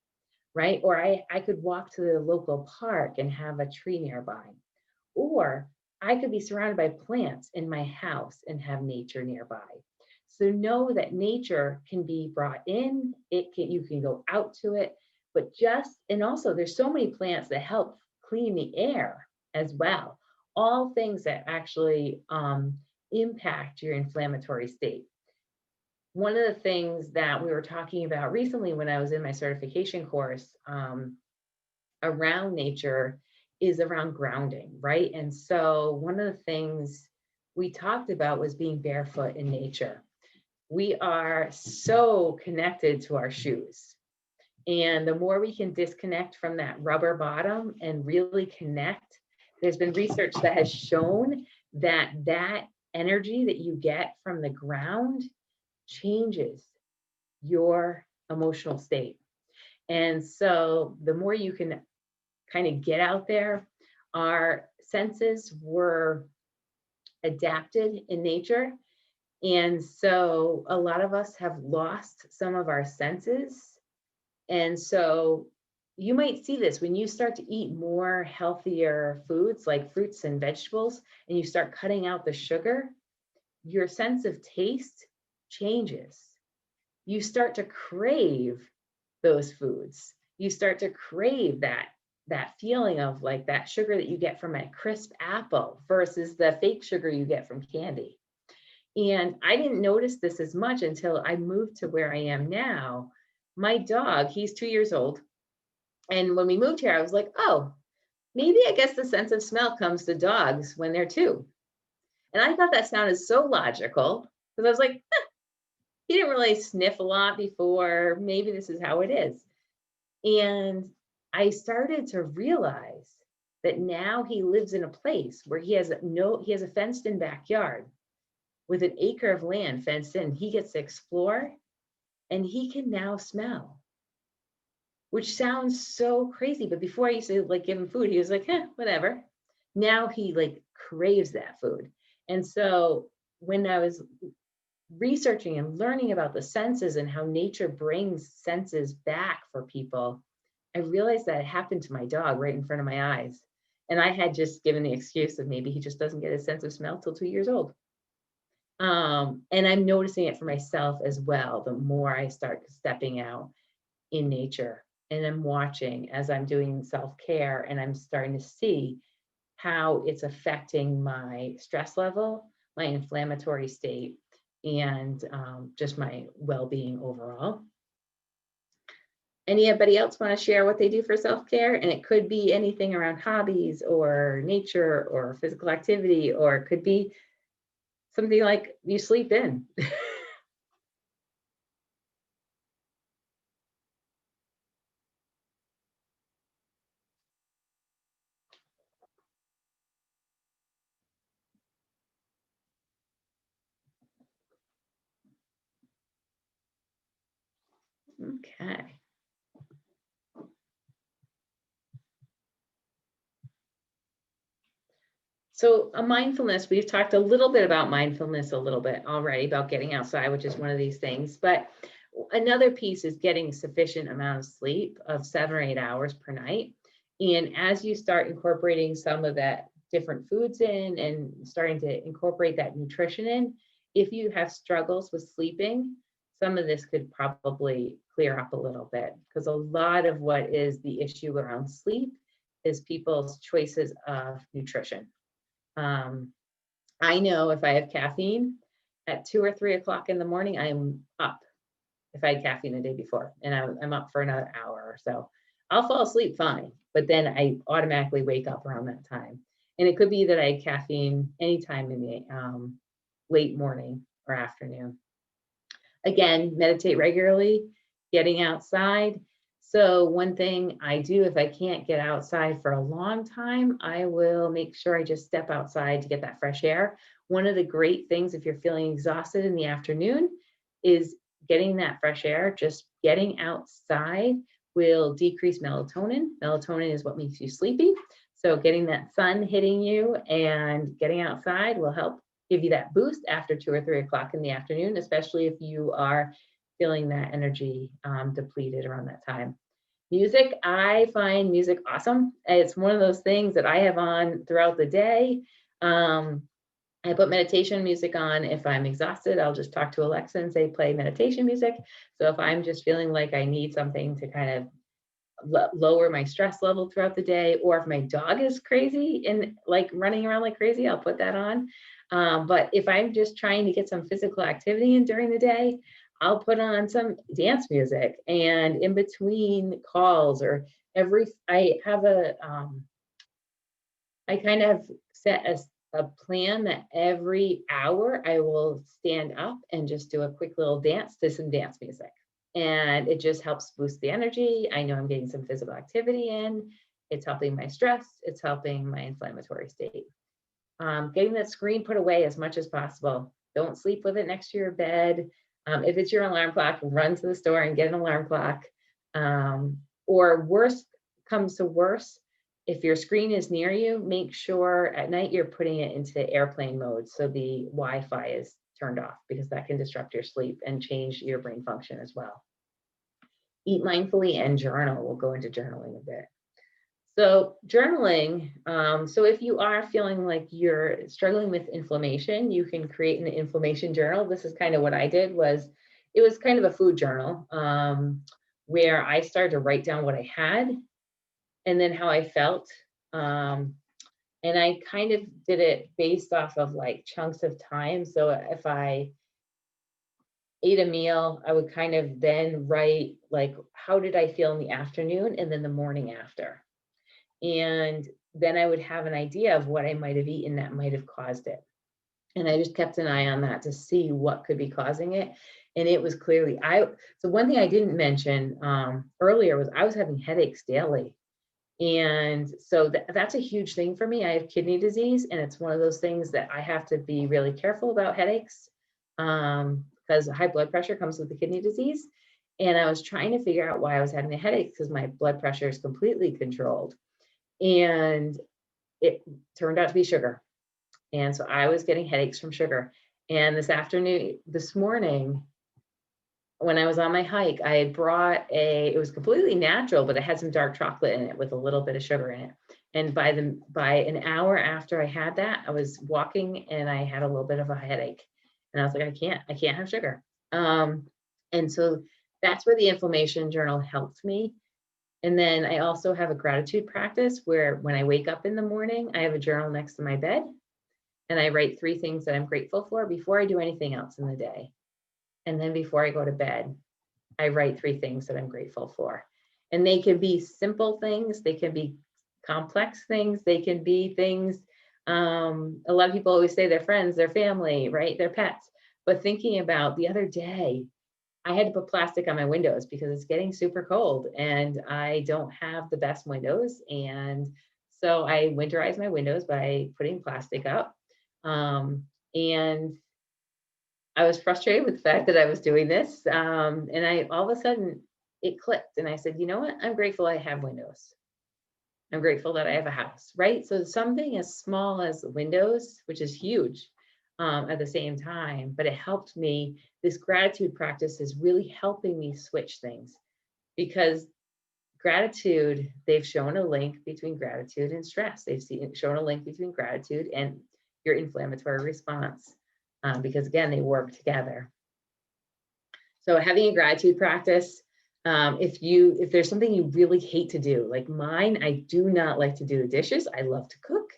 right? Or I could walk to the local park and have a tree nearby. Or I could be surrounded by plants in my house and have nature nearby. So know that nature can be brought in, you can go out to it, but and also there's so many plants that help clean the air as well. All things that actually impact your inflammatory state. One of the things that we were talking about recently when I was in my certification course around nature is around grounding, right? And so one of the things we talked about was being barefoot in nature. We are so connected to our shoes. And the more we can disconnect from that rubber bottom and really connect, there's been research that has shown that energy that you get from the ground changes your emotional state. And so the more you can kind of get out there, our senses were adapted in nature. And so a lot of us have lost some of our senses. And so you might see this when you start to eat more healthier foods like fruits and vegetables, and you start cutting out the sugar, your sense of taste changes. You start to crave those foods. You start to crave that feeling of like that sugar that you get from a crisp apple versus the fake sugar you get from candy. And I didn't notice this as much until I moved to where I am now. My dog, he's 2 years old. And when we moved here, I was like, oh, maybe I guess the sense of smell comes to dogs when they're two. And I thought that sounded so logical because I was like, he didn't really sniff a lot before. Maybe this is how it is. And I started to realize that now he lives in a place where he has a fenced in backyard with an acre of land fenced in. He gets to explore and he can now smell, which sounds so crazy. But before I used to like give him food, he was like, whatever. Now he like craves that food. And so when I was researching and learning about the senses and how nature brings senses back for people, I realized that it happened to my dog right in front of my eyes. And I had just given the excuse of maybe he just doesn't get his sense of smell till 2 years old. And I'm noticing it for myself as well. The more I start stepping out in nature and I'm watching as I'm doing self-care, and I'm starting to see how it's affecting my stress level, my inflammatory state, and just my well-being overall. Anybody else want to share what they do for self-care? And it could be anything around hobbies or nature or physical activity, or it could be something like you sleep in. Okay. So a mindfulness, we've talked a little bit about mindfulness a little bit already, about getting outside, which is one of these things. But another piece is getting sufficient amount of sleep of 7 or 8 hours per night. And as you start incorporating some of that different foods in and starting to incorporate that nutrition in, if you have struggles with sleeping, some of this could probably clear up a little bit, because a lot of what is the issue around sleep is people's choices of nutrition. I know if I have caffeine at 2 or 3 o'clock in the morning, I'm up. If I had caffeine the day before, and I'm up for another hour or so, I'll fall asleep fine, but then I automatically wake up around that time. And it could be that I had caffeine anytime in the late morning or afternoon. Again, meditate regularly, getting outside. So one thing I do, if I can't get outside for a long time, I will make sure I just step outside to get that fresh air. One of the great things, if you're feeling exhausted in the afternoon, is getting that fresh air. Just getting outside will decrease melatonin. Melatonin is what makes you sleepy. So getting that sun hitting you and getting outside will help give you that boost after 2 or 3 o'clock in the afternoon, especially if you are feeling that energy depleted around that time. Music, I find music awesome. It's one of those things that I have on throughout the day. I put meditation music on. If I'm exhausted, I'll just talk to Alexa and say, play meditation music. So if I'm just feeling like I need something to kind of lower my stress level throughout the day, or if my dog is crazy and like running around like crazy, I'll put that on. But if I'm just trying to get some physical activity in during the day, I'll put on some dance music. And in between calls, or I have I kind of set a plan that every hour I will stand up and just do a quick little dance to some dance music. And it just helps boost the energy. I know I'm getting some physical activity in. It's helping my stress. It's helping my inflammatory state. Getting that screen put away as much as possible. Don't sleep with it next to your bed. If it's your alarm clock, run to the store and get an alarm clock. Or worse comes to worse, if your screen is near you, make sure at night you're putting it into airplane mode so the Wi-Fi is turned off, because that can disrupt your sleep and change your brain function as well. Eat mindfully and journal. We'll go into journaling a bit. So journaling, so if you are feeling like you're struggling with inflammation, you can create an inflammation journal. This is kind of what I did. It was kind of a food journal, where I started to write down what I had and then how I felt. And I kind of did it based off of like chunks of time. So if I ate a meal, I would kind of then write like, how did I feel in the afternoon and then the morning after? And then I would have an idea of what I might have eaten that might have caused it. And I just kept an eye on that to see what could be causing it. And it was clearly, so one thing I didn't mention earlier was I was having headaches daily. And so that's a huge thing for me. I have kidney disease, and it's one of those things that I have to be really careful about headaches, because high blood pressure comes with the kidney disease. And I was trying to figure out why I was having a headache, because my blood pressure is completely controlled. And it turned out to be sugar. And so I was getting headaches from sugar. And this morning, when I was on my hike, I had brought it was completely natural, but it had some dark chocolate in it with a little bit of sugar in it. And by an hour after I had that, I was walking and I had a little bit of a headache. And I was like, I can't have sugar. And so that's where the inflammation journal helped me. And then I also have a gratitude practice where when I wake up in the morning, I have a journal next to my bed and I write 3 things that I'm grateful for before I do anything else in the day. And then before I go to bed, I write 3 things that I'm grateful for. And they can be simple things, they can be complex things, they can be things, a lot of people always say their friends, their family, right? Their pets. But thinking about the other day, I had to put plastic on my windows because it's getting super cold and I don't have the best windows. And so I winterized my windows by putting plastic up. And I was frustrated with the fact that I was doing this. And all of a sudden it clicked and I said, you know what? I'm grateful I have windows. I'm grateful that I have a house, right? So something as small as windows, which is huge, at the same time, but it helped me. This gratitude practice is really helping me switch things, because gratitude, they've shown a link between gratitude and stress. They've shown a link between gratitude and your inflammatory response, because again, they work together. So having a gratitude practice, if there's something you really hate to do, like mine, I do not like to do the dishes. I love to cook,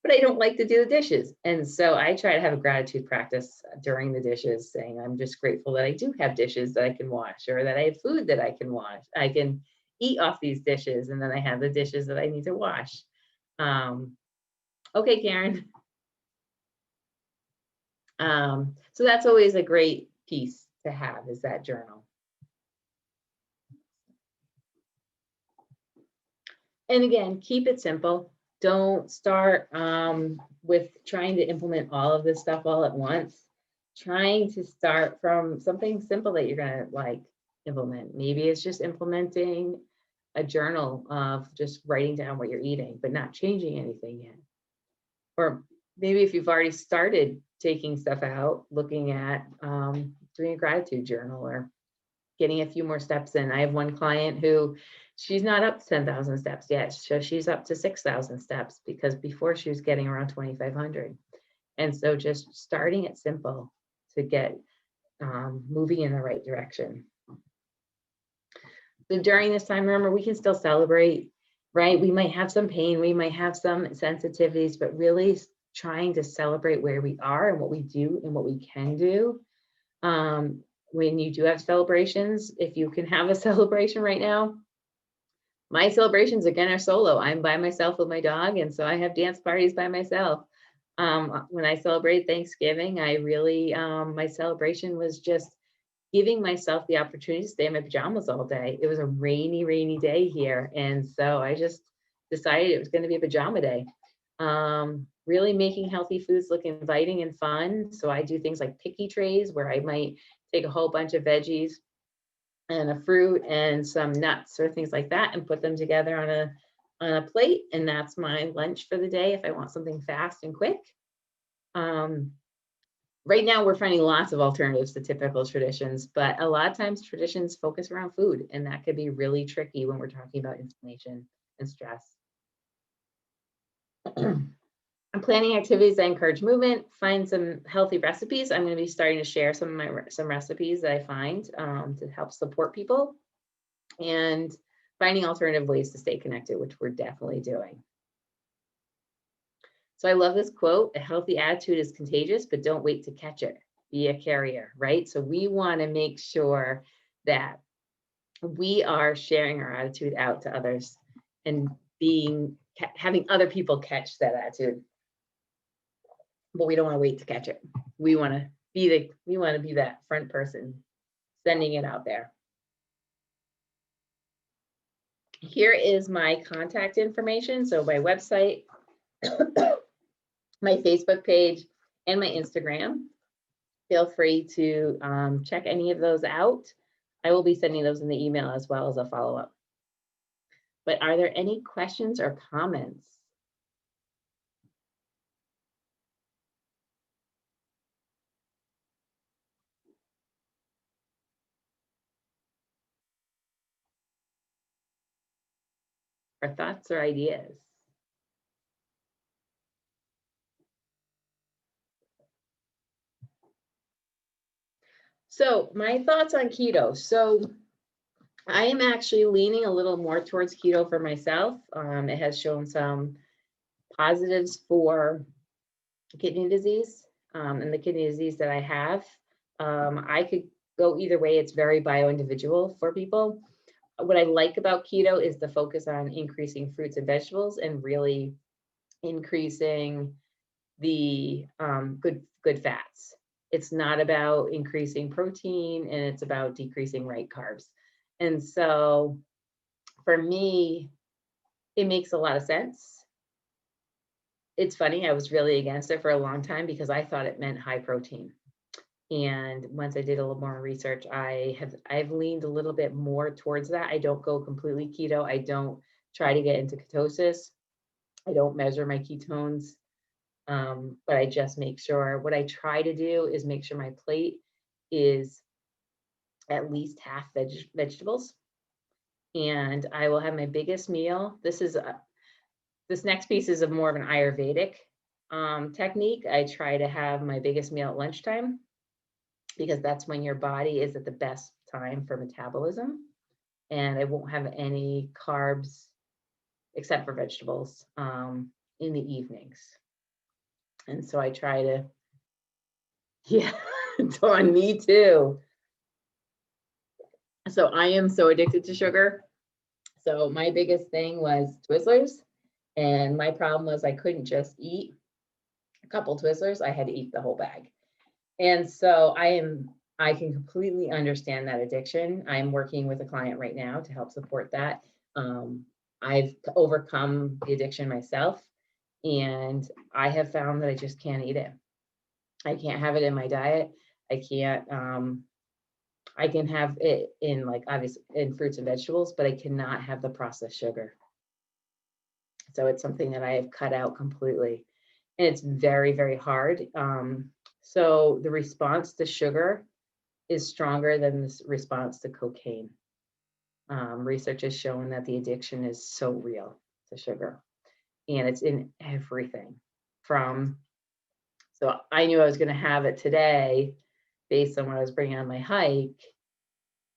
but I don't like to do the dishes. And so I try to have a gratitude practice during the dishes, saying, I'm just grateful that I do have dishes that I can wash, or that I have food that I can wash. I can eat off these dishes, and then I have the dishes that I need to wash. Okay, Karen. So that's always a great piece to have, is that journal. And again, keep it simple. Don't start with trying to implement all of this stuff all at once. Trying to start from something simple that you're going to like implement. Maybe it's just implementing a journal of just writing down what you're eating, but not changing anything yet. Or maybe if you've already started taking stuff out, looking at doing a gratitude journal or getting a few more steps in. I have one client who she's not up to 10,000 steps yet. So she's up to 6,000 steps, because before she was getting around 2,500. And so just starting it simple to get moving in the right direction. So during this time, remember, we can still celebrate, right? We might have some pain, we might have some sensitivities, but really trying to celebrate where we are and what we do and what we can do. When you do have celebrations, if you can have a celebration right now, my celebrations again are solo. I'm by myself with my dog, and so I have dance parties by myself. When I celebrate Thanksgiving, I really, my celebration was just giving myself the opportunity to stay in my pajamas all day. It was a rainy, rainy day here, and so I just decided it was going to be a pajama day. really making healthy foods look inviting and fun. So I do things like picky trays where I might take a whole bunch of veggies and a fruit and some nuts or things like that and put them together on a plate. And that's my lunch for the day if I want something fast and quick. Right now we're finding lots of alternatives to typical traditions, but a lot of times traditions focus around food, and that could be really tricky when we're talking about inflammation and stress. I'm planning activities that encourage movement, find some healthy recipes. I'm going to be starting to share some recipes that I find to help support people, and finding alternative ways to stay connected, which we're definitely doing. So I love this quote: a healthy attitude is contagious, but don't wait to catch it. Be a carrier, right? So we want to make sure that we are sharing our attitude out to others and having other people catch that attitude. But we don't want to wait to catch it. We want to be that front person sending it out there. Here is my contact information. So my website, my Facebook page, and my Instagram. Feel free to check any of those out. I will be sending those in the email as well as a follow-up. But are there any questions or comments? Or thoughts or ideas? So my thoughts on keto. So I am actually leaning a little more towards keto for myself. It has shown some positives for kidney disease and the kidney disease that I have. I could go either way. It's very bio-individual for people. What I like about keto is the focus on increasing fruits and vegetables and really increasing the good fats. It's not about increasing protein, and it's about decreasing right carbs. And so for me, it makes a lot of sense. It's funny, I was really against it for a long time because I thought it meant high protein. And once I did a little more research, I've leaned a little bit more towards that. I don't go completely keto. I don't try to get into ketosis. I don't measure my ketones. But I just make sure, what I try to do is make sure my plate is at least half vegetables. And I will have my biggest meal. This next piece is more of an Ayurvedic technique. I try to have my biggest meal at lunchtime because that's when your body is at the best time for metabolism. And I won't have any carbs except for vegetables in the evenings. And so I try to, yeah, Dawn, me too. So I am so addicted to sugar. So my biggest thing was Twizzlers. And my problem was I couldn't just eat a couple Twizzlers. I had to eat the whole bag. And so I can completely understand that addiction. I'm working with a client right now to help support that. I've overcome the addiction myself, and I have found that I just can't eat it. I can't have it in my diet. I can't, I can have it in, like, obviously in fruits and vegetables, but I cannot have the processed sugar. So it's something that I have cut out completely, and it's very, very hard. So the response to sugar is stronger than the response to cocaine. Research has shown that the addiction is so real to sugar, and it's in everything. So I knew I was going to have it today based on what I was bringing on my hike,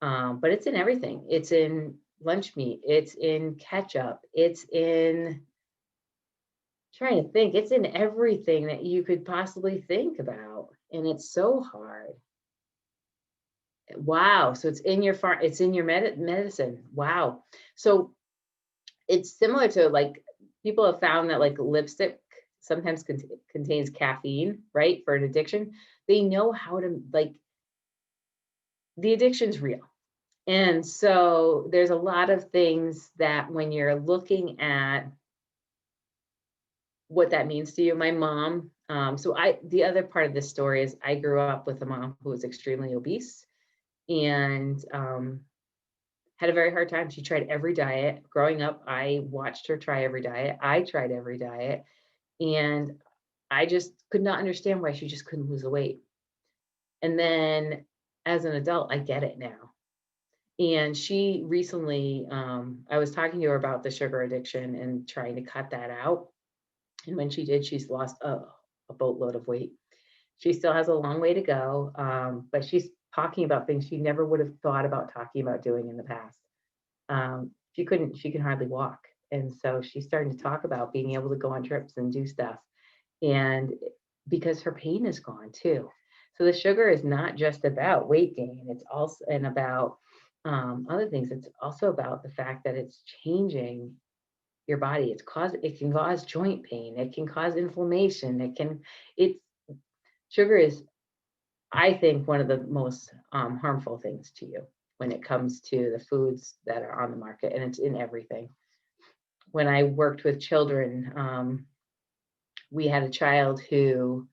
but it's in everything. It's in lunch meat. It's in ketchup. It's in, trying to think, it's in everything that you could possibly think about, and it's so hard. Wow. So it's in your it's in your medicine. Wow. So it's similar to, like, people have found that, like, lipstick sometimes contains caffeine, right? For an addiction. They know how to, like, the addiction's real. And so there's a lot of things that when you're looking at what that means to you. My mom, the other part of this story is I grew up with a mom who was extremely obese and had a very hard time. She tried every diet. Growing up, I watched her try every diet. I tried every diet. And I just could not understand why she just couldn't lose the weight. And then as an adult, I get it now. And she recently, I was talking to her about the sugar addiction and trying to cut that out. And when she did, she's lost a boatload of weight. She still has a long way to go, but she's talking about things she never would have thought about talking about doing in the past. She can hardly walk. And so she's starting to talk about being able to go on trips and do stuff. And because her pain is gone too. So the sugar is not just about weight gain, it's also and about other things. It's also about the fact that it's changing your body. It can cause joint pain, it can cause inflammation, it's sugar is, I think, one of the most harmful things to you when it comes to the foods that are on the market, and it's in everything. When I worked with children, we had a child who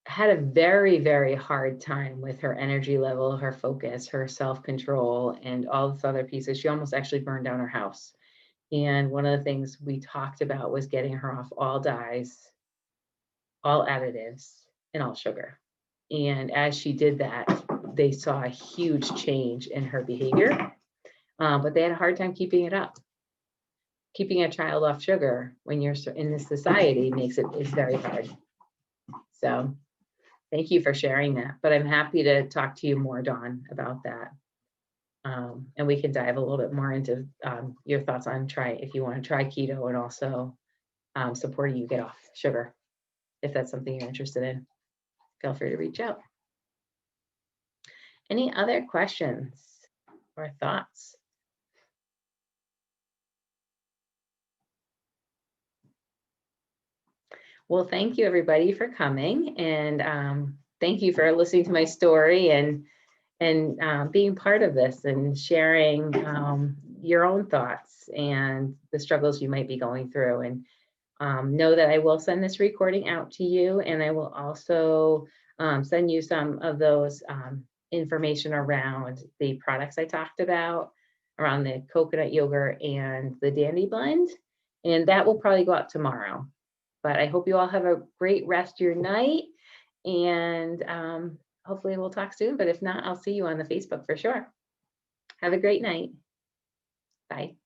had a very, very hard time with her energy level, her focus, her self-control, and all this other pieces. She almost actually burned down her house. And one of the things we talked about was getting her off all dyes, all additives, and all sugar. And as she did that, they saw a huge change in her behavior, but they had a hard time keeping it up. Keeping a child off sugar when you're in this society is very hard. So thank you for sharing that. But I'm happy to talk to you more, Dawn, about that. And we can dive a little bit more into your thoughts on if you want to try keto, and also supporting you get off sugar. If that's something you're interested in, feel free to reach out. Any other questions or thoughts? Well, thank you everybody for coming, and thank you for listening to my story and being part of this and sharing your own thoughts and the struggles you might be going through. And know that I will send this recording out to you, and I will also send you some of those information around the products I talked about, around the coconut yogurt and the dandy blend, and that will probably go out tomorrow. But I hope you all have a great rest of your night, and hopefully we'll talk soon. But if not, I'll see you on the Facebook for sure. Have a great night. Bye.